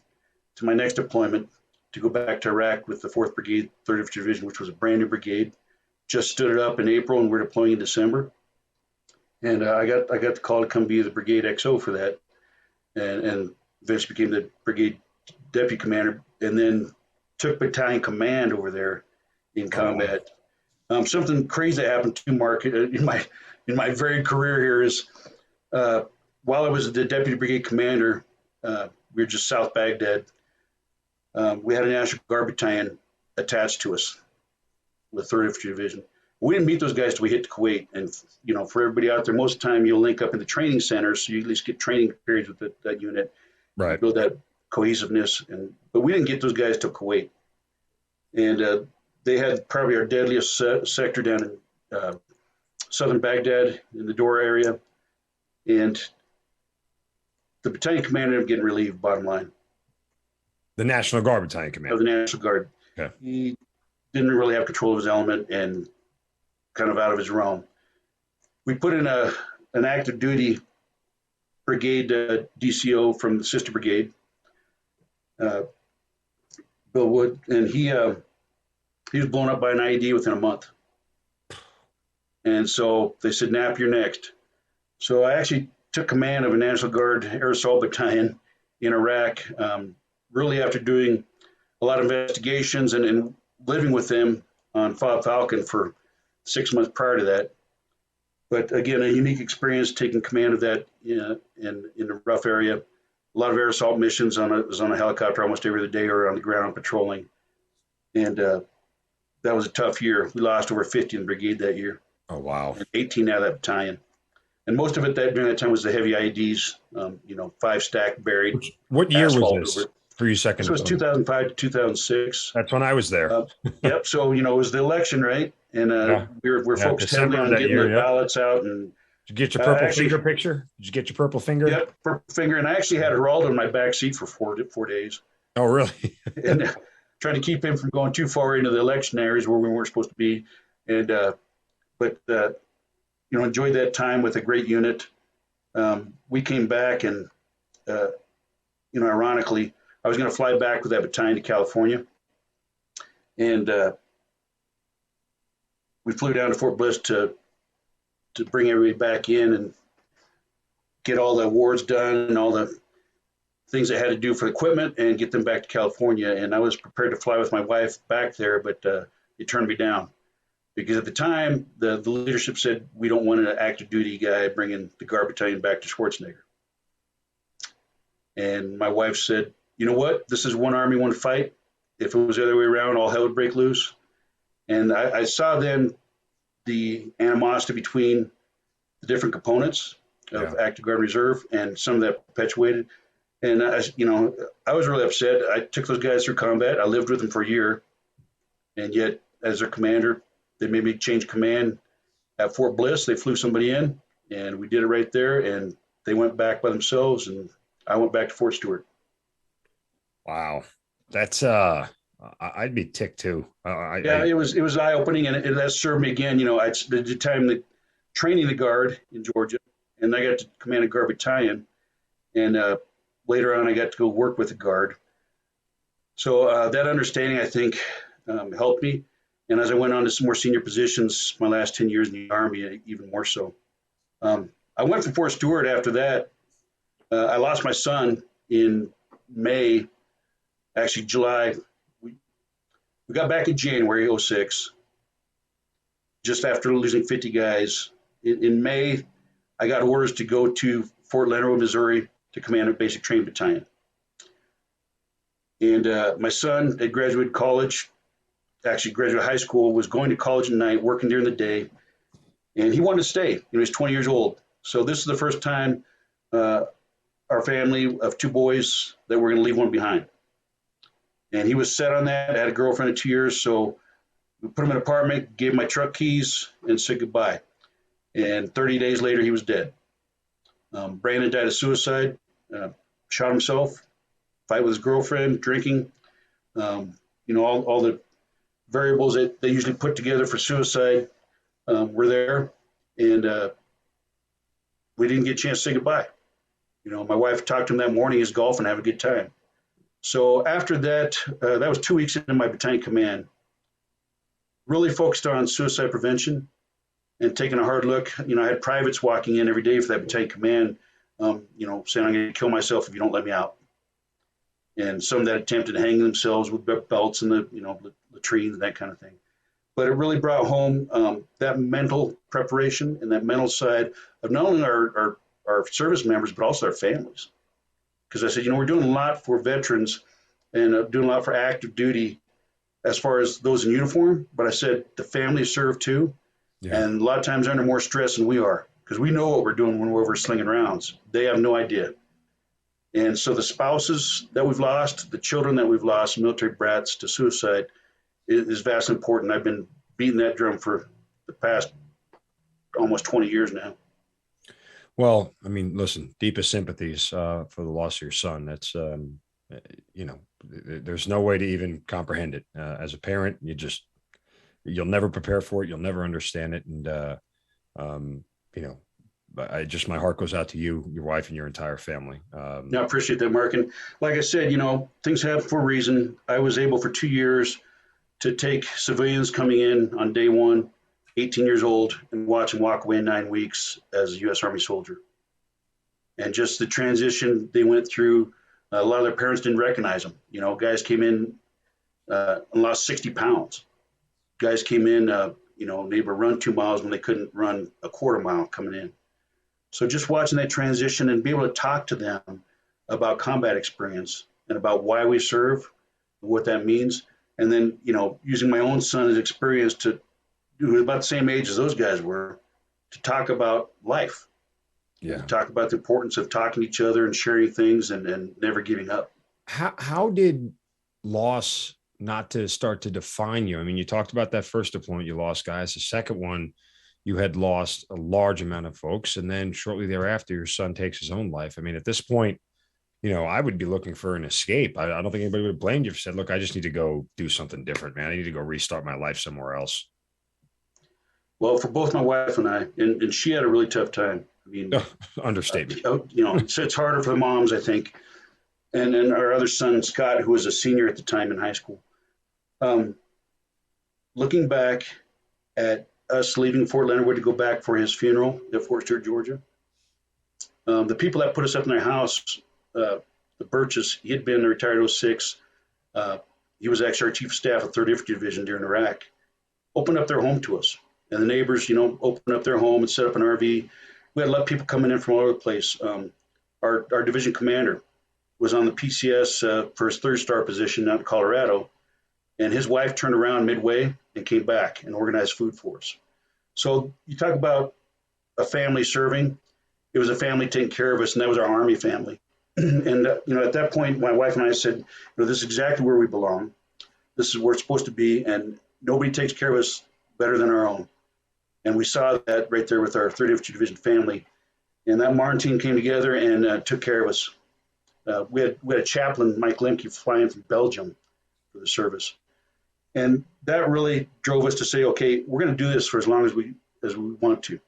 to my next deployment to go back to Iraq with the 4th Brigade, 3rd Infantry Division, which was a brand new brigade. Just stood it up in April, and we're deploying in December. And I got the call to come be the Brigade XO for that, and eventually became the Brigade Deputy Commander, and then took battalion command over there in combat. Something crazy that happened to Mark in my varied career here is while I was the Deputy Brigade Commander, we were just South Baghdad. We had a National Guard battalion attached to us, the 3rd Infantry Division. We didn't meet those guys till we hit Kuwait. And, for everybody out there, most of the time you'll link up in the training centers, so you at least get training periods with that unit. Right. Build that cohesiveness. But we didn't get those guys till Kuwait. And they had probably our deadliest sector down in southern Baghdad in the Dora area. And the battalion commander ended up getting relieved, bottom line. The National Guard Battalion Commander. Of the National Guard. Okay. He didn't really have control of his element and kind of out of his realm. We put in an active duty brigade DCO from the sister brigade, Bill Wood, and he was blown up by an IED within a month. And so they said, Knapp, you're next. So I actually took command of a National Guard Air Assault Battalion in Iraq, really after doing a lot of investigations and living with them on Fob Falcon for 6 months prior to that. But again, a unique experience taking command of that in a rough area. A lot of air assault missions. Was on a helicopter almost every other day or on the ground patrolling. And that was a tough year. We lost over 50 in the brigade that year. Oh, wow. And 18 out of that battalion. And most of it during that time was the heavy IEDs, 5 stack buried. What year was this for you second? This was 2005 to 2006. That's when I was there. Yep. So, it was the election, right? And we're focused heavily on getting the ballots out. And did you get your purple finger picture? Did you get your purple finger? Yep, purple finger. And I actually had Geraldo in my back seat for 4 days. Oh, really? And trying to keep him from going too far into the election areas where we weren't supposed to be. And enjoyed that time with a great unit. We came back and, ironically, I was going to fly back with that battalion to California. And we flew down to Fort Bliss to bring everybody back in and get all the awards done and all the things I had to do for equipment and get them back to California. And I was prepared to fly with my wife back there, but they turned me down. Because at the time, the leadership said, we don't want an active duty guy bringing the Guard Battalion back to Schwarzenegger. And my wife said, you know what? This is one Army, one fight. If it was the other way around, all hell would break loose. And I saw then the animosity between the different components of Active Guard Reserve, and some of that perpetuated. And, I was really upset. I took those guys through combat. I lived with them for a year. And yet, as their commander, they made me change command at Fort Bliss. They flew somebody in, and we did it right there. And they went back by themselves, and I went back to Fort Stewart. Wow, that's I'd be ticked too. It was eye opening, and that served me again. I spent the time training the Guard in Georgia, and I got to command a Guard battalion, and later on I got to go work with the Guard. So that understanding, I think, helped me. And as I went on to some more senior positions, my last 10 years in the Army, even more so. I went from Fort Stewart after that. I lost my son in May, actually July. We got back in January 2006, just after losing 50 guys. In May, I got orders to go to Fort Leonard, Missouri, to command a basic training battalion. And my son had graduated college, actually graduated high school, was going to college at night, working during the day, and he wanted to stay. He was 20 years old. So this is the first time our family of 2 boys that we're going to leave one behind. And he was set on that. I had a girlfriend of 2 years, so we put him in an apartment, gave him my truck keys, and said goodbye. And 30 days later, he was dead. Brandon died of suicide, shot himself, fight with his girlfriend, drinking, all the variables that they usually put together for suicide were there, and we didn't get a chance to say goodbye. My wife talked to him that morning. He's golfing, having a good time. So after that, that was 2 weeks into my battalion command. Really focused on suicide prevention and taking a hard look. I had privates walking in every day for that battalion command, saying, I'm going to kill myself if you don't let me out. And some that attempted to hang themselves with belts and the latrines and that kind of thing. But it really brought home that mental preparation and that mental side of not only our service members, but also our families. Because I said, we're doing a lot for veterans and doing a lot for active duty as far as those in uniform. But I said, the families serve too. Yeah. And a lot of times they're under more stress than we are, because we know what we're doing when we're over slinging rounds. They have no idea. And so the spouses that we've lost, the children that we've lost, military brats to suicide, is vastly important. I've been beating that drum for the past almost 20 years now. Well, I mean, listen, deepest sympathies for the loss of your son. That's, you know, there's no way to even comprehend it. As a parent, you'll never prepare for it. You'll never understand it. And, you know, but my heart goes out to you, your wife, and your entire family. I appreciate that, Mark. And like I said, things happen for a reason. I was able for 2 years to take civilians coming in on day one, 18 years old, and watch them walk away in 9 weeks as a U.S. Army soldier. And just the transition they went through, a lot of their parents didn't recognize them. Guys came in and lost 60 pounds. Guys came in, they were run 2 miles when they couldn't run a quarter mile coming in. So just watching that transition and be able to talk to them about combat experience and about why we serve, what that means, and then, using my own son's experience who was about the same age as those guys were, to talk about life. Yeah. To talk about the importance of talking to each other and sharing things and never giving up. How did loss not to start to define you? I mean, you talked about that first deployment, you lost guys. The second one, you had lost a large amount of folks. And then shortly thereafter, your son takes his own life. I mean, at this point, I would be looking for an escape. I don't think anybody would have blamed you if you said, look, I just need to go do something different, man. I need to go restart my life somewhere else. Well, for both my wife and I, and she had a really tough time. I mean, understatement. It's harder for the moms, I think. And then our other son, Scott, who was a senior at the time in high school. Looking back at us leaving Fort Leonard Wood to go back for his funeral at Fort Stewart, Georgia, the people that put us up in their house, the Birches, he had been retired in 06. He was actually our chief of staff of 3rd Infantry Division during Iraq, opened up their home to us. And the neighbors, opened up their home and set up an RV. We had a lot of people coming in from all over the place. Our division commander was on the PCS for his 3rd star position out in Colorado. And his wife turned around midway and came back and organized food for us. So you talk about a family serving. It was a family taking care of us, and that was our Army family. And, at that point, my wife and I said, this is exactly where we belong. This is where it's supposed to be, and nobody takes care of us better than our own. And we saw that right there with our 3rd Infantry Division family. And that Marine team came together and took care of us. We had a chaplain, Mike Lemke, flying from Belgium for the service. And that really drove us to say, okay, we're going to do this for as long as we want to.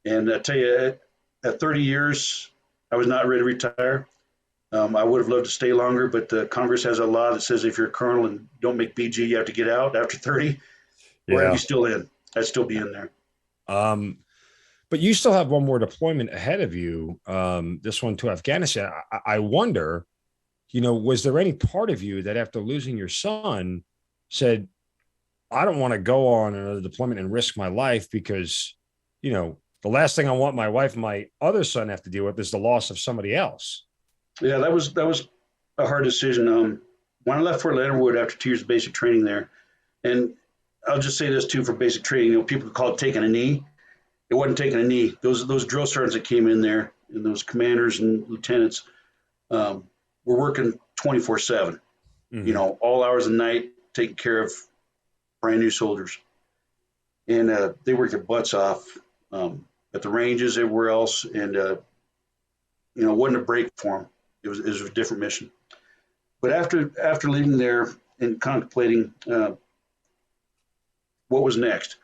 And I tell you, at 30 years, I was not ready to retire. I would have loved to stay longer, but Congress has a law that says if you're a colonel and don't make BG, you have to get out after 30. Yeah. Or I'd be still in. I'd still be in there. But you still have one more deployment ahead of you, this one to Afghanistan. I wonder, was there any part of you that after losing your son said, I don't want to go on another deployment and risk my life because, the last thing I want my wife and my other son have to deal with is the loss of somebody else. Yeah, that was a hard decision. When I left Fort Leonard Wood after 2 years of basic training there, and I'll just say this too for basic training, people call it taking a knee. It wasn't taking a knee. Those drill sergeants that came in there and those commanders and lieutenants were working 24/7, all hours of the night, taking care of brand new soldiers. And they worked their butts off at the ranges, everywhere else. And, it wasn't a break for them. It was a different mission. But after leaving there and contemplating what was next,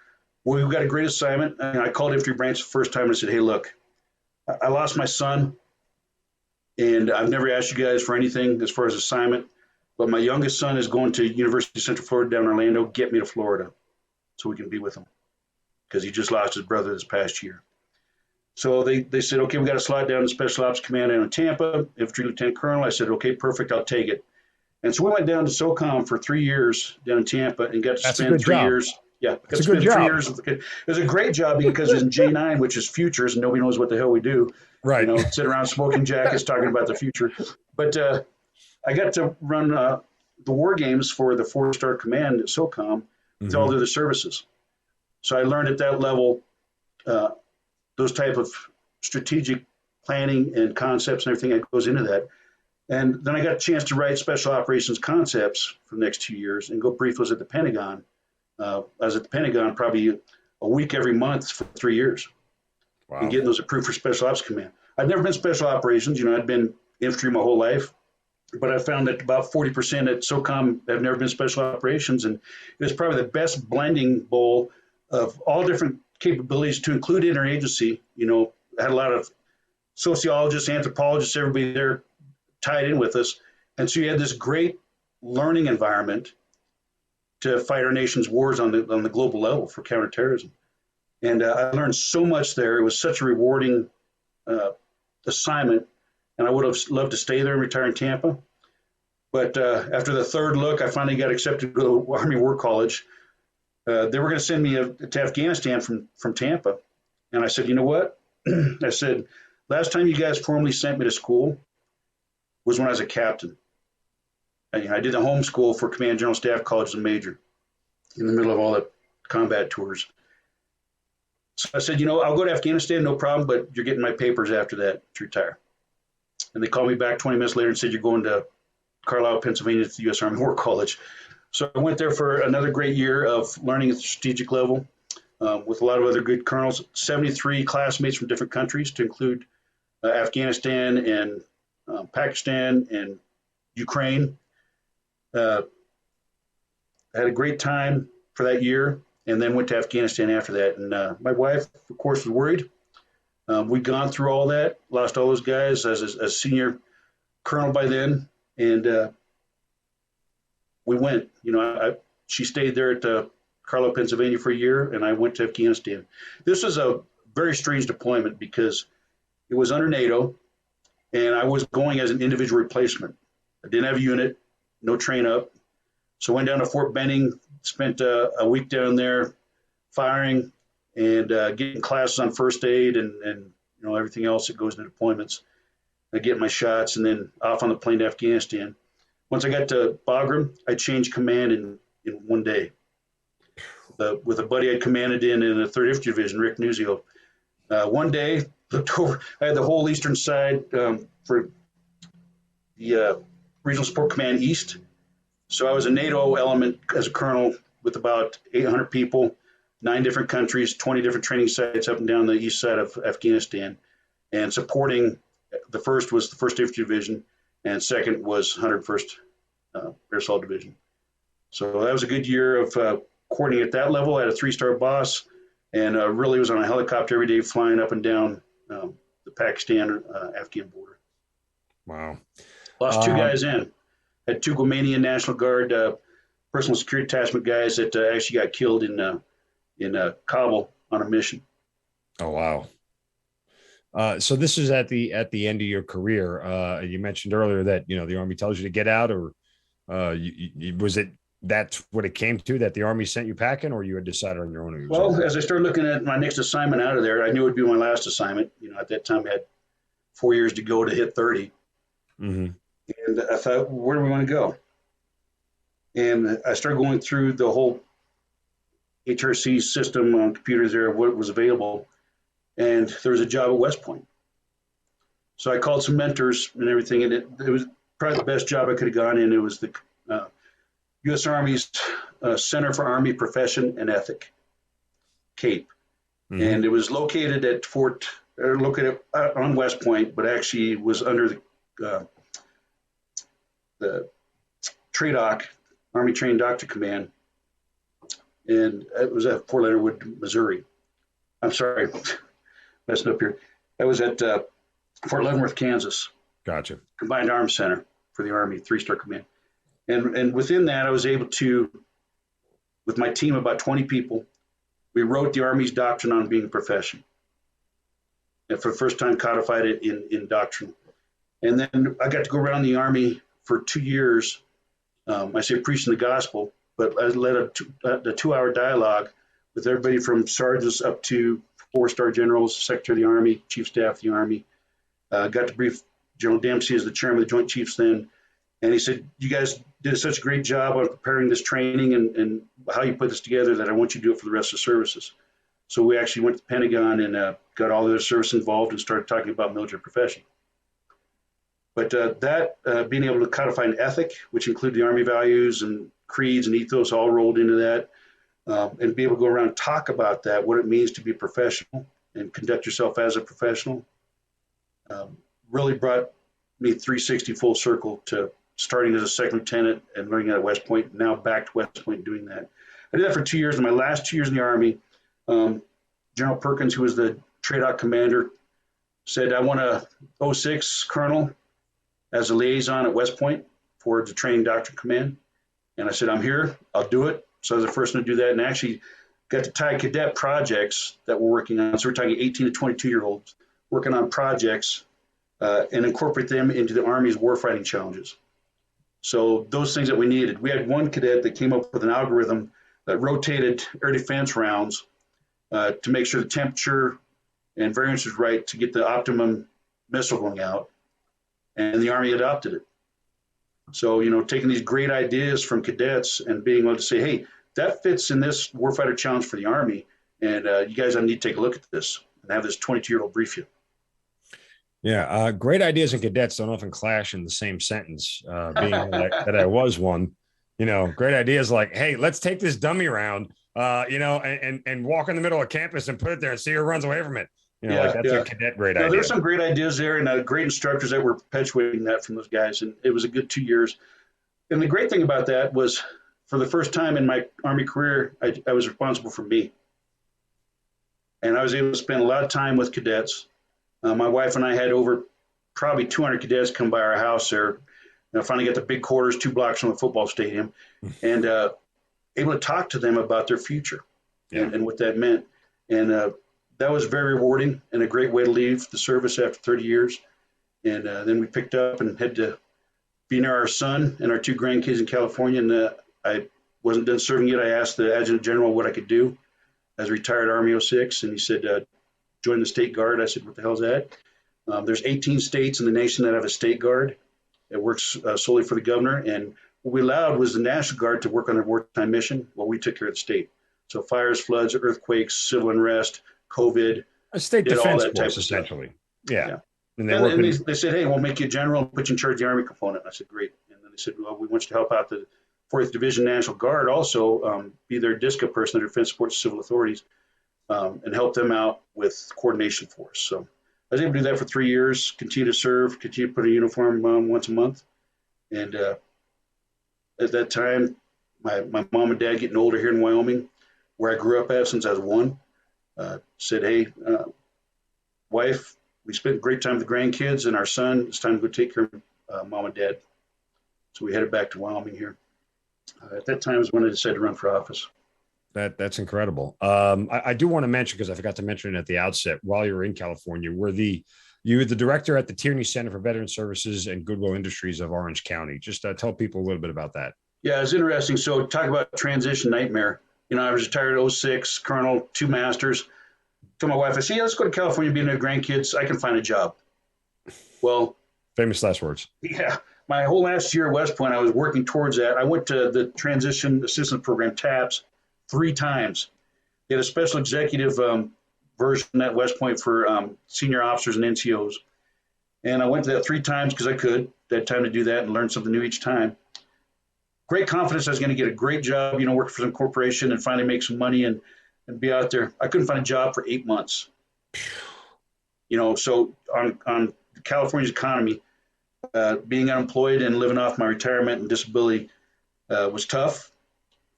well, we got a great assignment. And I called Infantry Branch the first time and I said, hey, look, I lost my son. And I've never asked you guys for anything as far as assignment. But my youngest son is going to University of Central Florida down in Orlando. Get me to Florida so we can be with him because he just lost his brother this past year. So they said, okay, we got to slide down to Special Ops Command down in Tampa, Infantry Lieutenant Colonel. I said, okay, perfect, I'll take it. And so we went down to SOCOM for 3 years down in Tampa and got to spend 3 years. Yeah, got to spend 3 years. It was a great job because it's in J9, which is futures, and nobody knows what the hell we do. Right. Sit around smoking jackets talking about the future. But I got to run the war games for the 4-star command at SOCOM with all the other services. So I learned at that level those type of strategic planning and concepts and everything that goes into that. And then I got a chance to write special operations concepts for the next 2 years and go brief those at the Pentagon. I was at the Pentagon probably a week every month for 3 years. and getting those approved for Special Ops Command. I'd never been Special Operations. I'd been infantry my whole life, but I found that about 40% at SOCOM have never been Special Operations, and it was probably the best blending bowl of all different capabilities to include interagency. I had a lot of sociologists, anthropologists, everybody there tied in with us. And so you had this great learning environment to fight our nation's wars on the global level for counterterrorism. And I learned so much there. It was such a rewarding assignment, and I would have loved to stay there and retire in Tampa. But after the third look, I finally got accepted to go to Army War College. They were going to send me to Afghanistan from Tampa. And I said, you know what? I said, last time you guys formally sent me to school was when I was a captain. I did the home school for Command General Staff College as a major in the middle of all the combat tours. So I said, I'll go to Afghanistan, no problem, but you're getting my papers after that to retire. And they called me back 20 minutes later and said, you're going to Carlisle, Pennsylvania to the U.S. Army War College. So I went there for another great year of learning at the strategic level with a lot of other good colonels, 73 classmates from different countries to include Afghanistan and Pakistan and Ukraine. I had a great time for that year and then went to Afghanistan after that. And my wife, of course, was worried. We'd gone through all that, lost all those guys as a senior colonel by then. And we went, she stayed there at Carlisle, Pennsylvania for a year, and I went to Afghanistan. This was a very strange deployment because it was under NATO, and I was going as an individual replacement. I didn't have a unit, no train up. So I went down to Fort Benning, spent a week down there firing and getting classes on first aid and everything else that goes into deployments. I get my shots and then off on the plane to Afghanistan. Once I got to Bagram, I changed command in one day. With a buddy I'd commanded in the 3rd Infantry Division, Rick Nuzio. One day, looked over, I had the whole eastern side for the Regional Support Command East. So I was a NATO element as a colonel with about 800 people, 9 different countries, 20 different training sites up and down the east side of Afghanistan, and supporting. The first was the 1st Infantry Division, and second was 101st Air Assault Division. So that was a good year of coordinating at that level. I had a 3-star boss, and really was on a helicopter every day flying up and down the Pakistan-Afghan border. Wow. Lost 2 guys in. Had 2 Guamanian National Guard personal security attachment guys that actually got killed in Kabul on a mission. Oh, wow. So this is at the end of your career. You mentioned earlier that, the Army tells you to get out, or was it that's what it came to, that the Army sent you packing, or you had decided on your own? Well, as I started looking at my next assignment out of there, I knew it would be my last assignment. At that time I had 4 years to go to hit 30. Mm-hmm. And I thought, where do we want to go? And I started going through the whole HRC system on computers there, what was available. And there was a job at West Point. So I called some mentors and everything, and it was probably the best job I could have gone in. It was the U.S. Army's Center for Army Profession and Ethic, CAPE. Mm-hmm. And it was located at located on West Point, but actually was under the TRADOC, Army Trained Doctor Command. And it was at Fort Leonard Wood, Missouri. I'm sorry. Messing up here. I was at Fort Leavenworth, Kansas. Gotcha. Combined Arms Center for the Army, 3-star command. And within that, I was able to, with my team of about 20 people, we wrote the Army's doctrine on being a profession. And for the first time codified it in doctrine. And then I got to go around the Army for 2 years. I say preaching the gospel, but I led a 2-hour dialogue with everybody from sergeants up to 4-star generals, Secretary of the Army, Chief of Staff of the Army. Got to brief General Dempsey as the chairman of the Joint Chiefs then. And he said, you guys did such a great job on preparing this training and how you put this together that I want you to do it for the rest of the services. So we actually went to the Pentagon and got all the other service involved and started talking about military profession. But being able to codify an ethic, which included the Army values and creeds and ethos all rolled into that, and be able to go around and talk about that, what it means to be professional and conduct yourself as a professional. Really brought me 360 full circle to starting as a second lieutenant and learning at West Point, now back to West Point doing that. I did that for 2 years. In my last 2 years in the Army, General Perkins, who was the TRADOC commander, said, I want a 06 colonel as a liaison at West Point for the training doctrine command. And I said, I'm here, I'll do it. So I was the first one to do that, and actually got to tie cadet projects that we're working on. So we're talking 18 to 22-year-olds working on projects and incorporate them into the Army's warfighting challenges. So those things that we needed. We had one cadet that came up with an algorithm that rotated air defense rounds to make sure the temperature and variance was right to get the optimum missile going out. And the Army adopted it. So, taking these great ideas from cadets and being able to say, hey, that fits in this warfighter challenge for the Army, and you guys need to take a look at this and have this 22-year-old brief you. Yeah, great ideas and cadets don't often clash in the same sentence, being that I was one. Great ideas like, hey, let's take this dummy around, and walk in the middle of campus and put it there and see who runs away from it. That's a cadet great idea. There's some great ideas there and great instructors that were perpetuating that from those guys. And it was a good 2 years. And the great thing about that was for the first time in my Army career, I was responsible for me. And I was able to spend a lot of time with cadets. My wife and I had over probably 200 cadets come by our house there. I finally got the big quarters 2 blocks from the football stadium and able to talk to them about their future and what that meant. And that was very rewarding and a great way to leave the service after 30 years. And then we picked up and had to be near our son and our 2 grandkids in California. And I wasn't done serving yet. I asked the Adjutant General what I could do as a retired Army 06. And he said, join the State Guard. I said, what the hell is that? There's 18 states in the nation that have a State Guard. It works solely for the governor. And what we allowed was the National Guard to work on a wartime mission while we took care of the state. So fires, floods, earthquakes, civil unrest, COVID, a state defense force, essentially. Yeah. And they said, hey, we'll make you a general and put you in charge of the Army component. I said, great. And then they said, well, we want you to help out the 4th Division National Guard, also be their DISCA person, their Defense Support Civil Authorities, and help them out with coordination for us. So I was able to do that for 3 years, continue to serve, continue to put a uniform once a month. And at that time, my mom and dad getting older here in Wyoming, where I grew up at since I was 1, said, hey, wife, we spent great time with the grandkids and our son. It's time to go take care of mom and dad. So we headed back to Wyoming here. At that time was when I decided to run for office. That's incredible. I do want to mention, because I forgot to mention it at the outset, while you were in California, you were the director at the Tierney Center for Veteran Services and Goodwill Industries of Orange County. Just tell people a little bit about that. Yeah, it's interesting. So talk about transition nightmare. I was retired at 06, colonel, 2 masters. Told my wife, I said, let's go to California, be near grandkids. I can find a job. Well, famous last words. Yeah. My whole last year at West Point, I was working towards that. I went to the Transition Assistance Program, TAPS, 3 times. They had a special executive version at West Point for senior officers and NCOs. And I went to that 3 times because I could. I had time to do that and learn something new each time. Great confidence I was going to get a great job, work for some corporation and finally make some money and be out there. I couldn't find a job for 8 months. So on California's economy, being unemployed and living off my retirement and disability was tough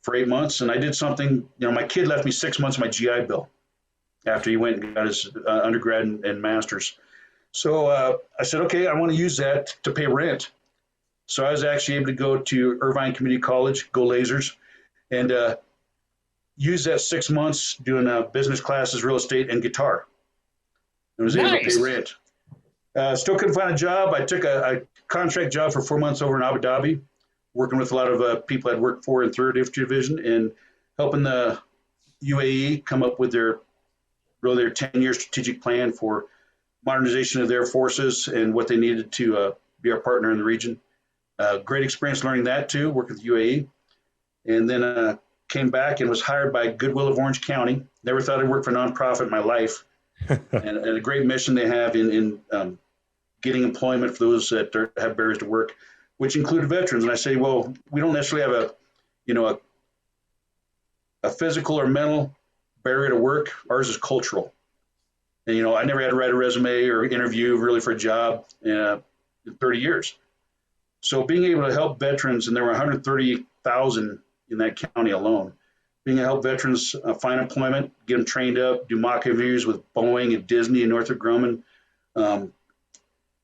for 8 months. And I did something, my kid left me 6 months of my GI Bill after he went and got his undergrad and master's. So I said, okay, I want to use that to pay rent. So I was actually able to go to Irvine Community College, go Lasers, and use that 6 months doing business classes, real estate, and guitar. And was able to pay rent. Still couldn't find a job. I took a contract job for 4 months over in Abu Dhabi, working with a lot of people I'd worked for in 3rd Infantry Division and helping the UAE come up with their 10-year strategic plan for modernization of their forces and what they needed to be our partner in the region. Great experience learning that too, working with UAE. And then came back and was hired by Goodwill of Orange County. Never thought I'd work for a nonprofit in my life. and a great mission they have in getting employment for those that have barriers to work, which include veterans. And I say, well, we don't necessarily have a physical or mental barrier to work. Ours is cultural. And, you know, I never had to write a resume or interview really for a job in 30 years. So being able to help veterans, and there were 130,000 in that county alone, being able to help veterans find employment, get them trained up, do mock interviews with Boeing and Disney and Northrop Grumman,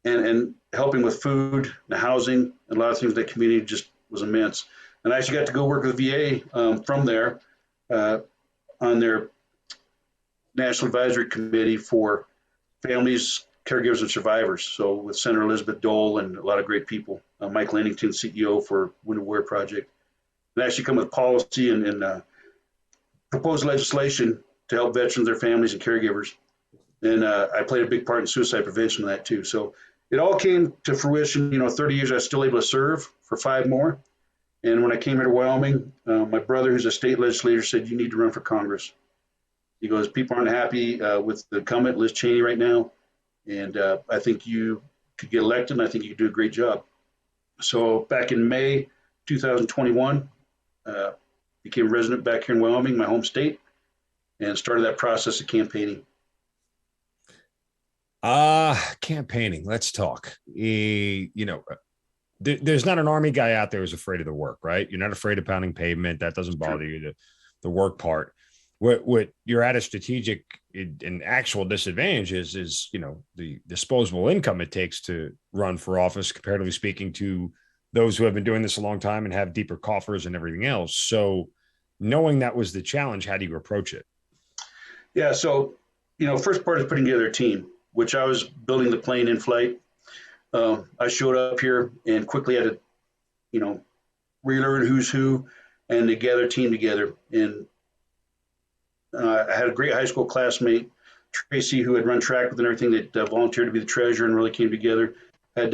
and helping with food and housing and a lot of things in that community just was immense. And I actually got to go work with the VA from there on their National Advisory Committee for families, caregivers, and survivors. So with Senator Elizabeth Dole and a lot of great people, Mike Lennington, CEO for Wounded Warrior Project, and actually come with policy and proposed legislation to help veterans, their families, and caregivers. And I played a big part in suicide prevention in that too. So it all came to fruition. You know, 30 years I was still able to serve for 5 more. And when I came here to Wyoming, my brother, who's a state legislator, said, "You need to run for Congress." He goes, "People aren't happy with the incumbent, Liz Cheney, right now. And I think you could get elected, and I think you could do a great job." So back in May 2021, became a resident back here in Wyoming, my home state, and started that process of campaigning. Campaigning. Let's talk. You know, there's not an Army guy out there who's afraid of the work, right? You're not afraid of pounding pavement. That doesn't bother you. The work part. What you're at a strategic and actual disadvantage is, you know, the disposable income it takes to run for office, comparatively speaking, to those who have been doing this a long time and have deeper coffers and everything else. So knowing that was the challenge, how do you approach it? Yeah. So, you know, first part is putting together a team, which I was building the plane in flight. I showed up here and quickly had to, you know, relearn who's who and to gather a team together. And I had a great high school classmate, Tracy, who had run track with and everything, that volunteered to be the treasurer and really came together. Had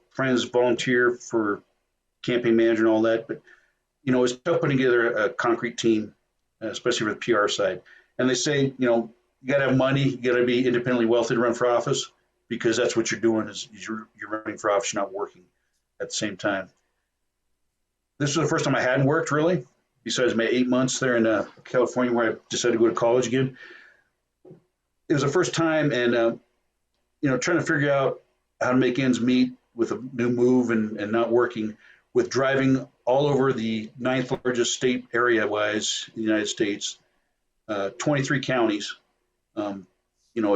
friends volunteer for campaign manager and all that. But, you know, it's tough putting together a concrete team, especially for the PR side. And they say, you know, you got to have money, you got to be independently wealthy to run for office, because that's what you're doing is you're running for office, you're not working at the same time. This was the first time I hadn't worked, really, besides my 8 months there in California, where I decided to go to college again. It was the first time, and you know, trying to figure out how to make ends meet with a new move and not working, with driving all over the 9th largest state area-wise in the United States, 23 counties. You know,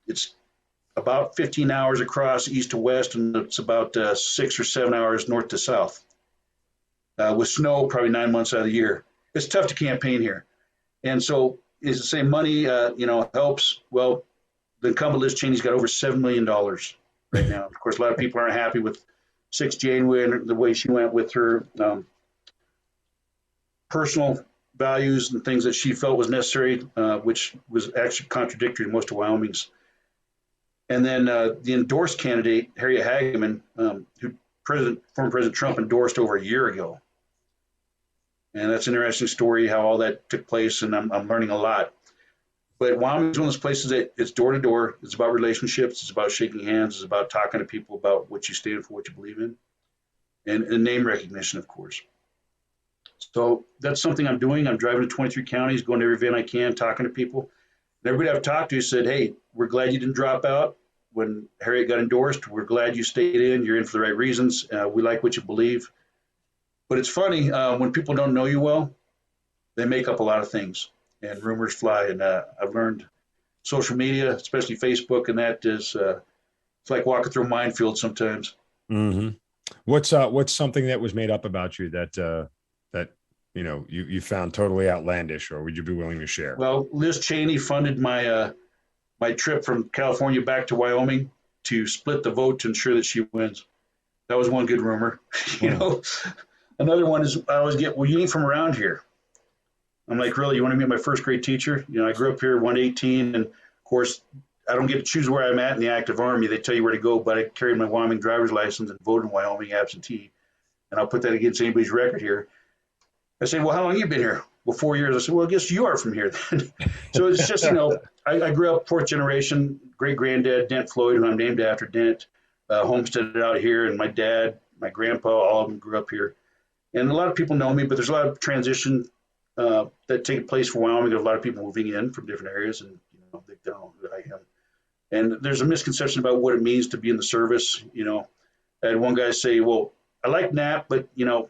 it's about 15 hours across east to west, and it's about 6 or 7 hours north to south. With snow probably 9 months out of the year. It's tough to campaign here. And so is to say money, you know, helps. Well, the incumbent Liz Cheney's got over $7 million right now. Of course, a lot of people aren't happy with 6 January and the way she went with her personal values and things that she felt was necessary, which was actually contradictory to most of Wyoming's. And then the endorsed candidate, Harriet Hageman, who former President Trump endorsed over a year ago. And that's an interesting story, how all that took place, and I'm learning a lot. But Wyoming is one of those places that it's door to door. It's about relationships. It's about shaking hands. It's about talking to people about what you stand for, what you believe in, and name recognition, of course. So that's something I'm doing. I'm driving to 23 counties, going to every event I can, talking to people. And everybody I've talked to said, "Hey, we're glad you didn't drop out when Harriet got endorsed. We're glad you stayed in. You're in for the right reasons. We like what you believe." But it's funny, when people don't know you well, they make up a lot of things, and rumors fly. And I've learned social media, especially Facebook, and that is it's like walking through a minefield sometimes. Mm-hmm. What's something that was made up about you that you know you found totally outlandish, or would you be willing to share? Well, Liz Cheney funded my my trip from California back to Wyoming to split the vote to ensure that she wins. That was one good rumor. You know, another one is I always get, "Well, you ain't from around here." I'm like, "Really? You want to meet my first grade teacher?" You know, I grew up here, 118, and of course, I don't get to choose where I'm at in the active Army. They tell you where to go, but I carried my Wyoming driver's license and voted in Wyoming absentee. And I'll put that against anybody's record here. I said, "Well, how long have you been here?" "Well, 4 years." I said, "Well, I guess you are from here then." So it's just, you know, I grew up 4th generation, great-granddad, Dent Floyd, who I'm named after, Dent, homesteaded out here, and my dad, my grandpa, all of them grew up here. And a lot of people know me, but there's a lot of transition that take place for Wyoming. There's a lot of people moving in from different areas, and you know, I am. And there's a misconception about what it means to be in the service. I had one guy say, well, I like Knapp, but, you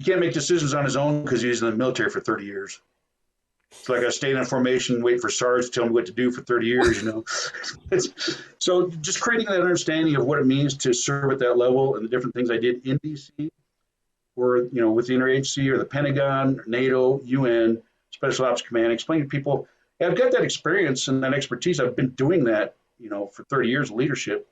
can't make decisions on his own because he was in the military for 30 years. It's like I stayed in formation, wait for SARS to tell me what to do for 30 years, So just creating that understanding of what it means to serve at that level and the different things I did in DC or, with the interagency or the Pentagon, NATO, UN, Special Ops Command, explain to people, hey, I've got that experience and that expertise. I've been doing that, for 30 years of leadership.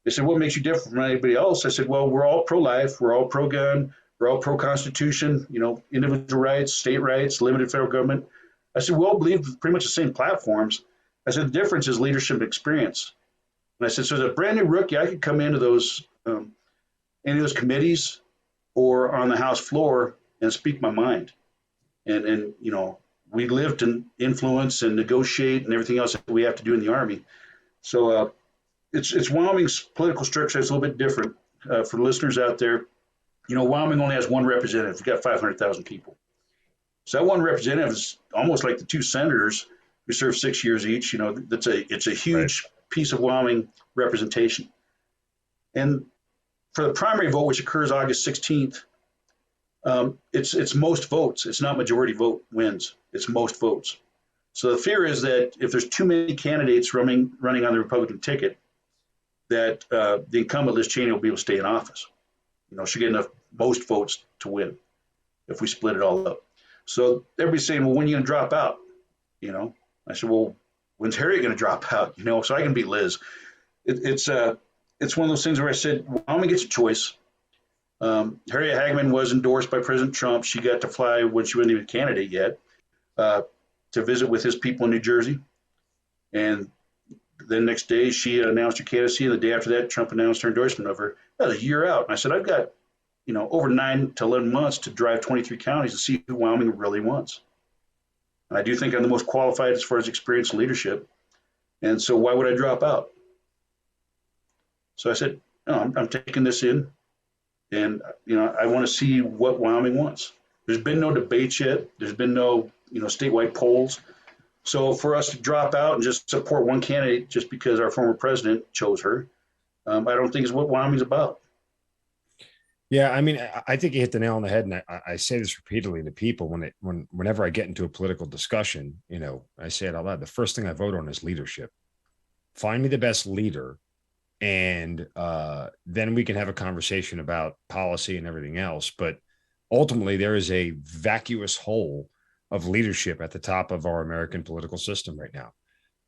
They said, what makes you different from anybody else? I said, well, we're all pro-life, we're all pro-gun, we're all pro-constitution, individual rights, state rights, limited federal government. I said, we all believe pretty much the same platforms. I said, the difference is leadership experience. And I said, so as a brand new rookie, I could come into those, any of those committees or on the House floor and speak my mind. And we live to influence and negotiate and everything else that we have to do in the Army. So it's Wyoming's political structure is a little bit different for the listeners out there. Wyoming only has one representative. We've got 500,000 people. So that one representative is almost like the two senators who serve 6 years each. It's a huge piece of Wyoming representation. And for the primary vote, which occurs August 16th, it's most votes. It's not majority vote wins. It's most votes. So the fear is that if there's too many candidates running on the Republican ticket, that the incumbent Liz Cheney will be able to stay in office. She'll get enough most votes to win if we split it all up. So everybody's saying, well, when are you going to drop out? I said, well, when's Harriet going to drop out? So I can beat Liz. It's one of those things where I said, Wyoming gets a choice. Harriet Hageman was endorsed by President Trump. She got to fly when she wasn't even a candidate yet to visit with his people in New Jersey. And then next day she announced her candidacy. And the day after that, Trump announced her endorsement of her. That was a year out. And I said, I've got, over 9 to 11 months to drive 23 counties to see who Wyoming really wants. And I do think I'm the most qualified as far as experience and leadership. And so why would I drop out? So I said, no, I'm taking this in. And, I want to see what Wyoming wants. There's been no debates yet. There's been no, statewide polls. So for us to drop out and just support one candidate just because our former president chose her, I don't think is what Wyoming's about. Yeah, I think you hit the nail on the head, and I say this repeatedly to people whenever I get into a political discussion. I say it out loud. The first thing I vote on is leadership. Find me the best leader, and then we can have a conversation about policy and everything else. But ultimately, there is a vacuous hole of leadership at the top of our American political system right now,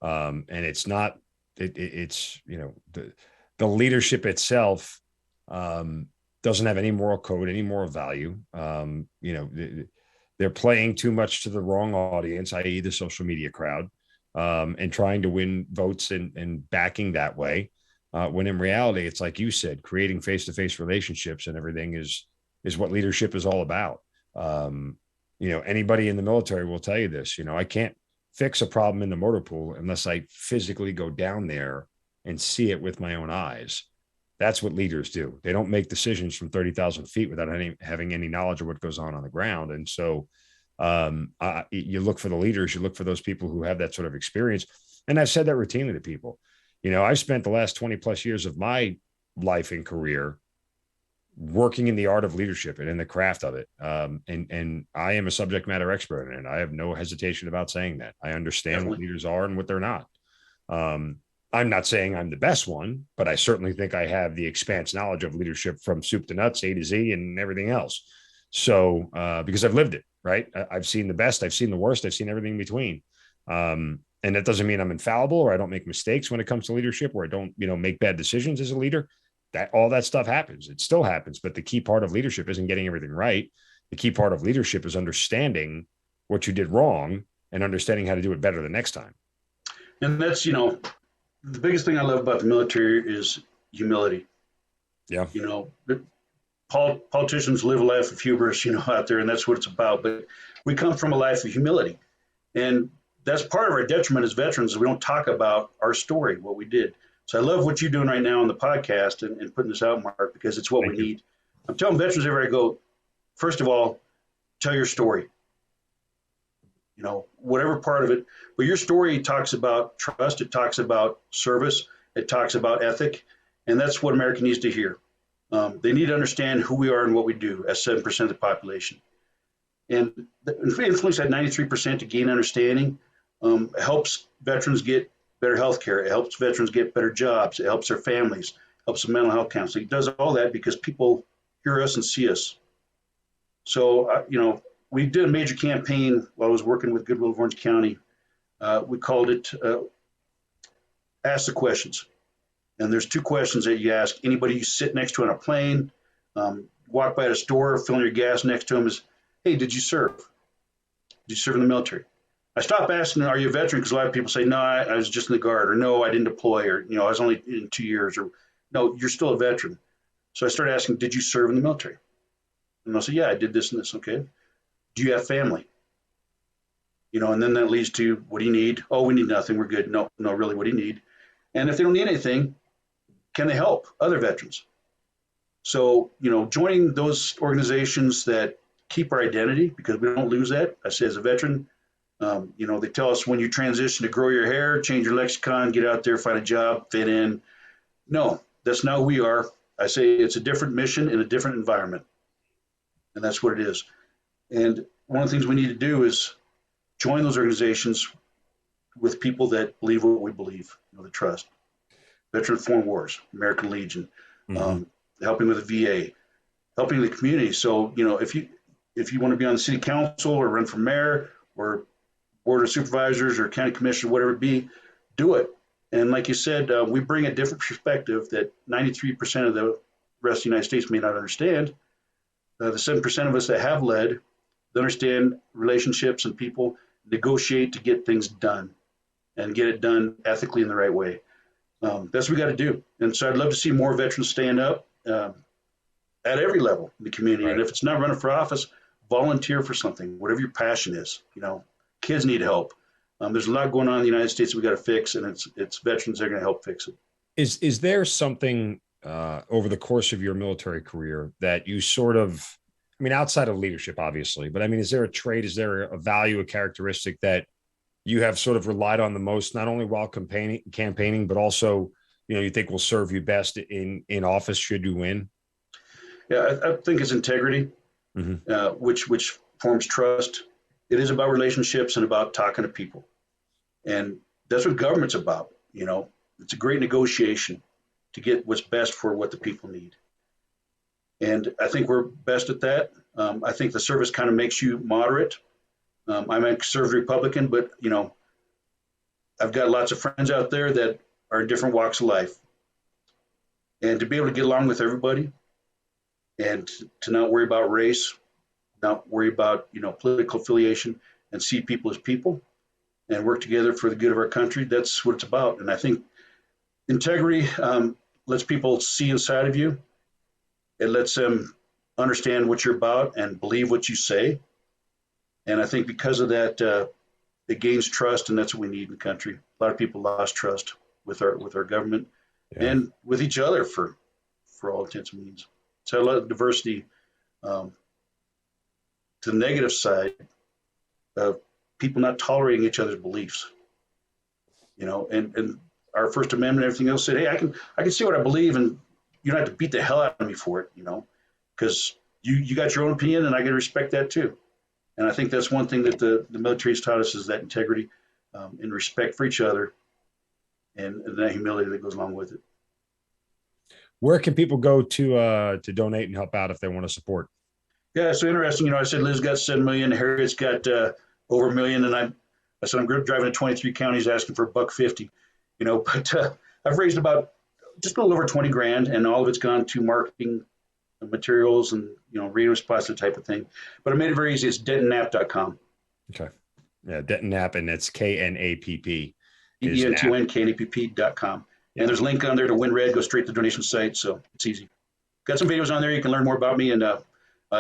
and it's not. It's the leadership itself. Doesn't have any moral code, any moral value. They're playing too much to the wrong audience, i.e. the social media crowd, and trying to win votes and backing that way. When in reality, it's like you said, creating face-to-face relationships and everything is what leadership is all about. Anybody in the military will tell you this. I can't fix a problem in the motor pool unless I physically go down there and see it with my own eyes. That's what leaders do. They don't make decisions from 30,000 feet without having any knowledge of what goes on the ground. And so you look for the leaders, you look for those people who have that sort of experience. And I've said that routinely to people. I've spent the last 20 plus years of my life and career working in the art of leadership and in the craft of it. And I am a subject matter expert in it. I have no hesitation about saying that. I understand what leaders are and what they're not. I'm not saying I'm the best one, but I certainly think I have the expanse knowledge of leadership from soup to nuts, A to Z, and everything else. So, because I've lived it, right? I've seen the best, I've seen the worst, I've seen everything in between. And that doesn't mean I'm infallible or I don't make mistakes when it comes to leadership, or I don't, make bad decisions as a leader. All that stuff happens. It still happens. But the key part of leadership isn't getting everything right. The key part of leadership is understanding what you did wrong and understanding how to do it better the next time. And that's, the biggest thing I love about the military is humility. Yeah. Politicians live a life of hubris, out there, and that's what it's about. But we come from a life of humility. And that's part of our detriment as veterans is we don't talk about our story, what we did. So I love what you're doing right now on the podcast and putting this out, Mark, because it's what we need. I'm telling veterans everywhere I go, first of all, tell your story. whatever part of it. But your story talks about trust. It talks about service. It talks about ethic. And that's what America needs to hear. They need to understand who we are and what we do as 7% of the population. And the influence at 93% to gain understanding helps veterans get better health care. It helps veterans get better jobs. It helps their families, helps the mental health counseling. It does all that because people hear us and see us. So, we did a major campaign while I was working with Goodwill of Orange County. We called it Ask the Questions. And there's 2 questions that you ask anybody you sit next to on a plane, walk by at a store, filling your gas next to them is, hey, did you serve? Did you serve in the military? I stopped asking, are you a veteran? Because a lot of people say, no, I was just in the Guard, or no, I didn't deploy, or, I was only in 2 years, or no, you're still a veteran. So I started asking, did you serve in the military? And they'll say, yeah, I did this and this. Okay. Do you have family? And then that leads to, what do you need? Oh, we need nothing. We're good. No, really, what do you need? And if they don't need anything, can they help other veterans? So, joining those organizations that keep our identity, because we don't lose that. I say as a veteran, they tell us when you transition to grow your hair, change your lexicon, get out there, find a job, fit in. No, that's not who we are. I say it's a different mission in a different environment. And that's what it is. And one of the things we need to do is join those organizations with people that believe what we believe, the trust. Veteran Foreign Wars, American Legion, helping with the VA, helping the community. So, if you want to be on the city council or run for mayor or board of supervisors or county commissioner, whatever it be, do it. And like you said, we bring a different perspective that 93% of the rest of the United States may not understand. The 7% of us that have led understand relationships and people negotiate to get things done and get it done ethically in the right way. That's what we got to do. And so I'd love to see more veterans stand up at every level in the community. Right. And if it's not running for office, volunteer for something, whatever your passion is. Kids need help. There's a lot going on in the United States we got to fix, and it's veterans that are going to help fix it. Is there something over the course of your military career that you sort of, outside of leadership, obviously, but is there a trait, is there a value, a characteristic that you have sort of relied on the most, not only while campaigning, but also, you think will serve you best in office should you win? Yeah, I think it's integrity, which forms trust. It is about relationships and about talking to people. And that's what government's about. It's a great negotiation to get what's best for what the people need. And I think we're best at that. I think the service kind of makes you moderate. I'm a conservative Republican, but, I've got lots of friends out there that are in different walks of life. And to be able to get along with everybody and to not worry about race, not worry about, political affiliation, and see people as people and work together for the good of our country, that's what it's about. And I think integrity lets people see inside of you. It lets them understand what you're about and believe what you say. And I think because of that, it gains trust, and that's what we need in the country. A lot of people lost trust with our government and with each other for all intents and means. So a lot of diversity to the negative side of people not tolerating each other's beliefs. And our First Amendment and everything else said, hey, I can see what I believe, and you don't have to beat the hell out of me for it, because you got your own opinion, and I got to respect that too. And I think that's one thing that the military has taught us is that integrity and respect for each other and that humility that goes along with it. Where can people go to donate and help out if they want to support? Yeah, so interesting. I said Liz got 7 million, Harriet's got over $1 million, and I said I'm driving to 23 counties asking for $150. But I've raised about just a little over 20 grand, and all of it's gone to marketing materials and radio spots, that type of thing. But I made it very easy. It's DentonKnapp.com. Okay. Yeah, Denton Knapp, and it's KNAPP. DentonKnapp.com. And there's a link on there to Win Red. Go straight to the donation site, so it's easy. Got some videos on there. You can learn more about me, and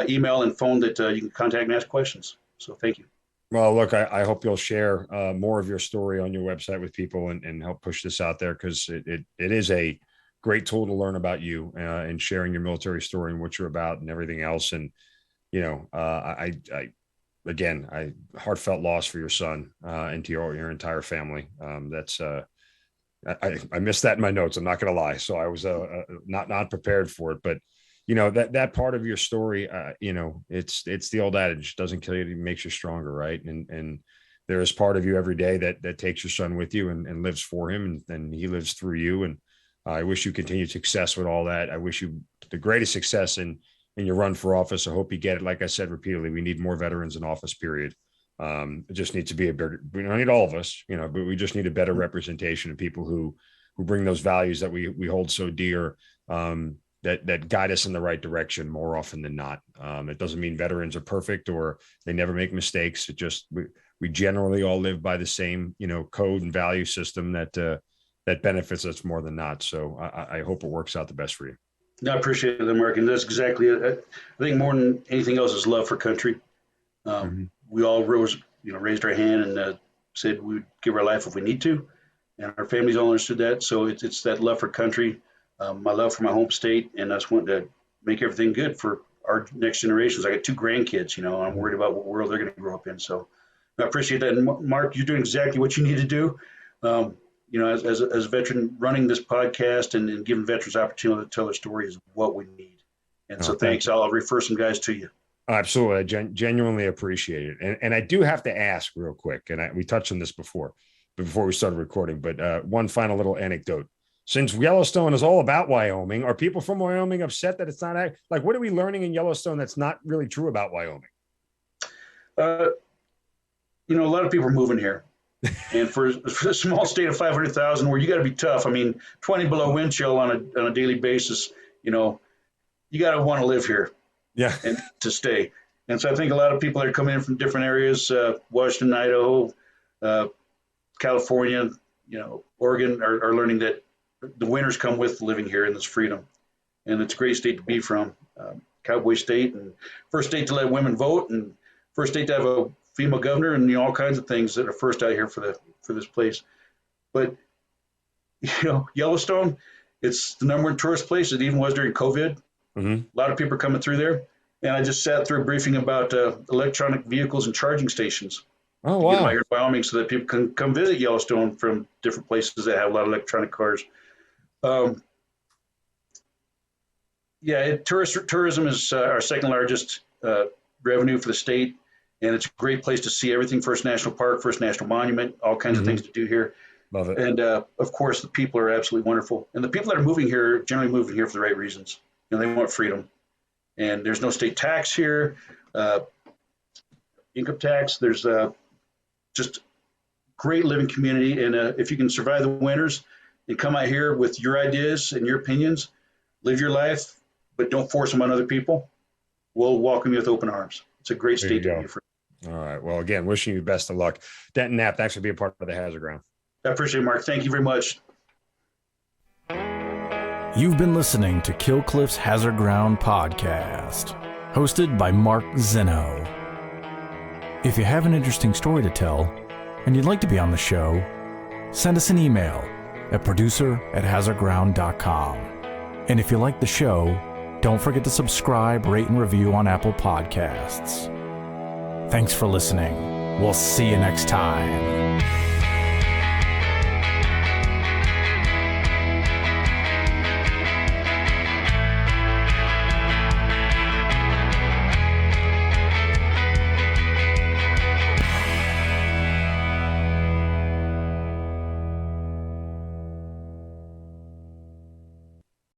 email and phone that you can contact and ask questions. So thank you. Well, look, I hope you'll share more of your story on your website with people and help push this out there, because it is a great tool to learn about you and sharing your military story and what you're about and everything else. And, I again, heartfelt loss for your son and to your entire family. I missed that in my notes. I'm not going to lie. So I was not prepared for it, but that part of your story, it's the old adage, doesn't kill you, it makes you stronger. Right. And there is part of you every day that takes your son with you and lives for him, and he lives through you. And I wish you continued success with all that. I wish you the greatest success in your run for office. I hope you get it. Like I said repeatedly, we need more veterans in office, period. It just needs to be we don't need all of us, but we just need a better representation of people who bring those values that we hold so dear, that guide us in the right direction more often than not. It doesn't mean veterans are perfect or they never make mistakes. It just, we generally all live by the same, code and value system that benefits us more than not. So I hope it works out the best for you. I appreciate it, Mark. And that's exactly it. I think more than anything else is love for country. We all raised our hand and said we'd give our life if we need to. And our families all understood that. So it's that love for country, my love for my home state, and I just want to make everything good for our next generations. I got 2 grandkids, I'm worried about what world they're going to grow up in. So I appreciate that. And Mark, you're doing exactly what you need to do. As a veteran running this podcast and giving veterans opportunity to tell their story is what we need. And so thanks. I'll refer some guys to you. Absolutely. I genuinely appreciate it. And I do have to ask real quick, and we touched on this before we started recording, but one final little anecdote. Since Yellowstone is all about Wyoming, are people from Wyoming upset that it's not like, what are we learning in Yellowstone that's not really true about Wyoming? A lot of people are moving here. And for a small state of 500,000 where you got to be tough, 20 below wind chill on a daily basis, you got to want to live here. Yeah. And to stay. And so I think a lot of people that are coming in from different areas, Washington, Idaho, California, Oregon are learning that the winners come with living here in this freedom. And it's a great state to be from. Cowboy state, and first state to let women vote, and first state to have a female governor, and all kinds of things that are first out here for this place. But Yellowstone, it's the number 1 tourist place. It even was during COVID. A lot of people are coming through there. And I just sat through a briefing about electronic vehicles and charging stations. Oh, wow. Get them out here in Wyoming so that people can come visit Yellowstone from different places that have a lot of electronic cars. Tourism is our second largest revenue for the state. And it's a great place to see everything. First National Park, First National Monument, all kinds of things to do here. Love it. And of course, the people are absolutely wonderful. And the people that are moving here are generally moving here for the right reasons. They want freedom. And there's no state tax here, income tax. There's just great living community. And if you can survive the winters and come out here with your ideas and your opinions, live your life, but don't force them on other people, we'll welcome you with open arms. It's a great state to be free. All right. Well, again, wishing you the best of luck. Denton Knapp, thanks for being part of the Hazard Ground. I appreciate it, Mark. Thank you very much. You've been listening to Killcliff's Hazard Ground podcast, hosted by Mark Zeno. If you have an interesting story to tell and you'd like to be on the show, send us an email at producer@hazardground.com. And if you like the show, don't forget to subscribe, rate, and review on Apple Podcasts. Thanks for listening. We'll see you next time.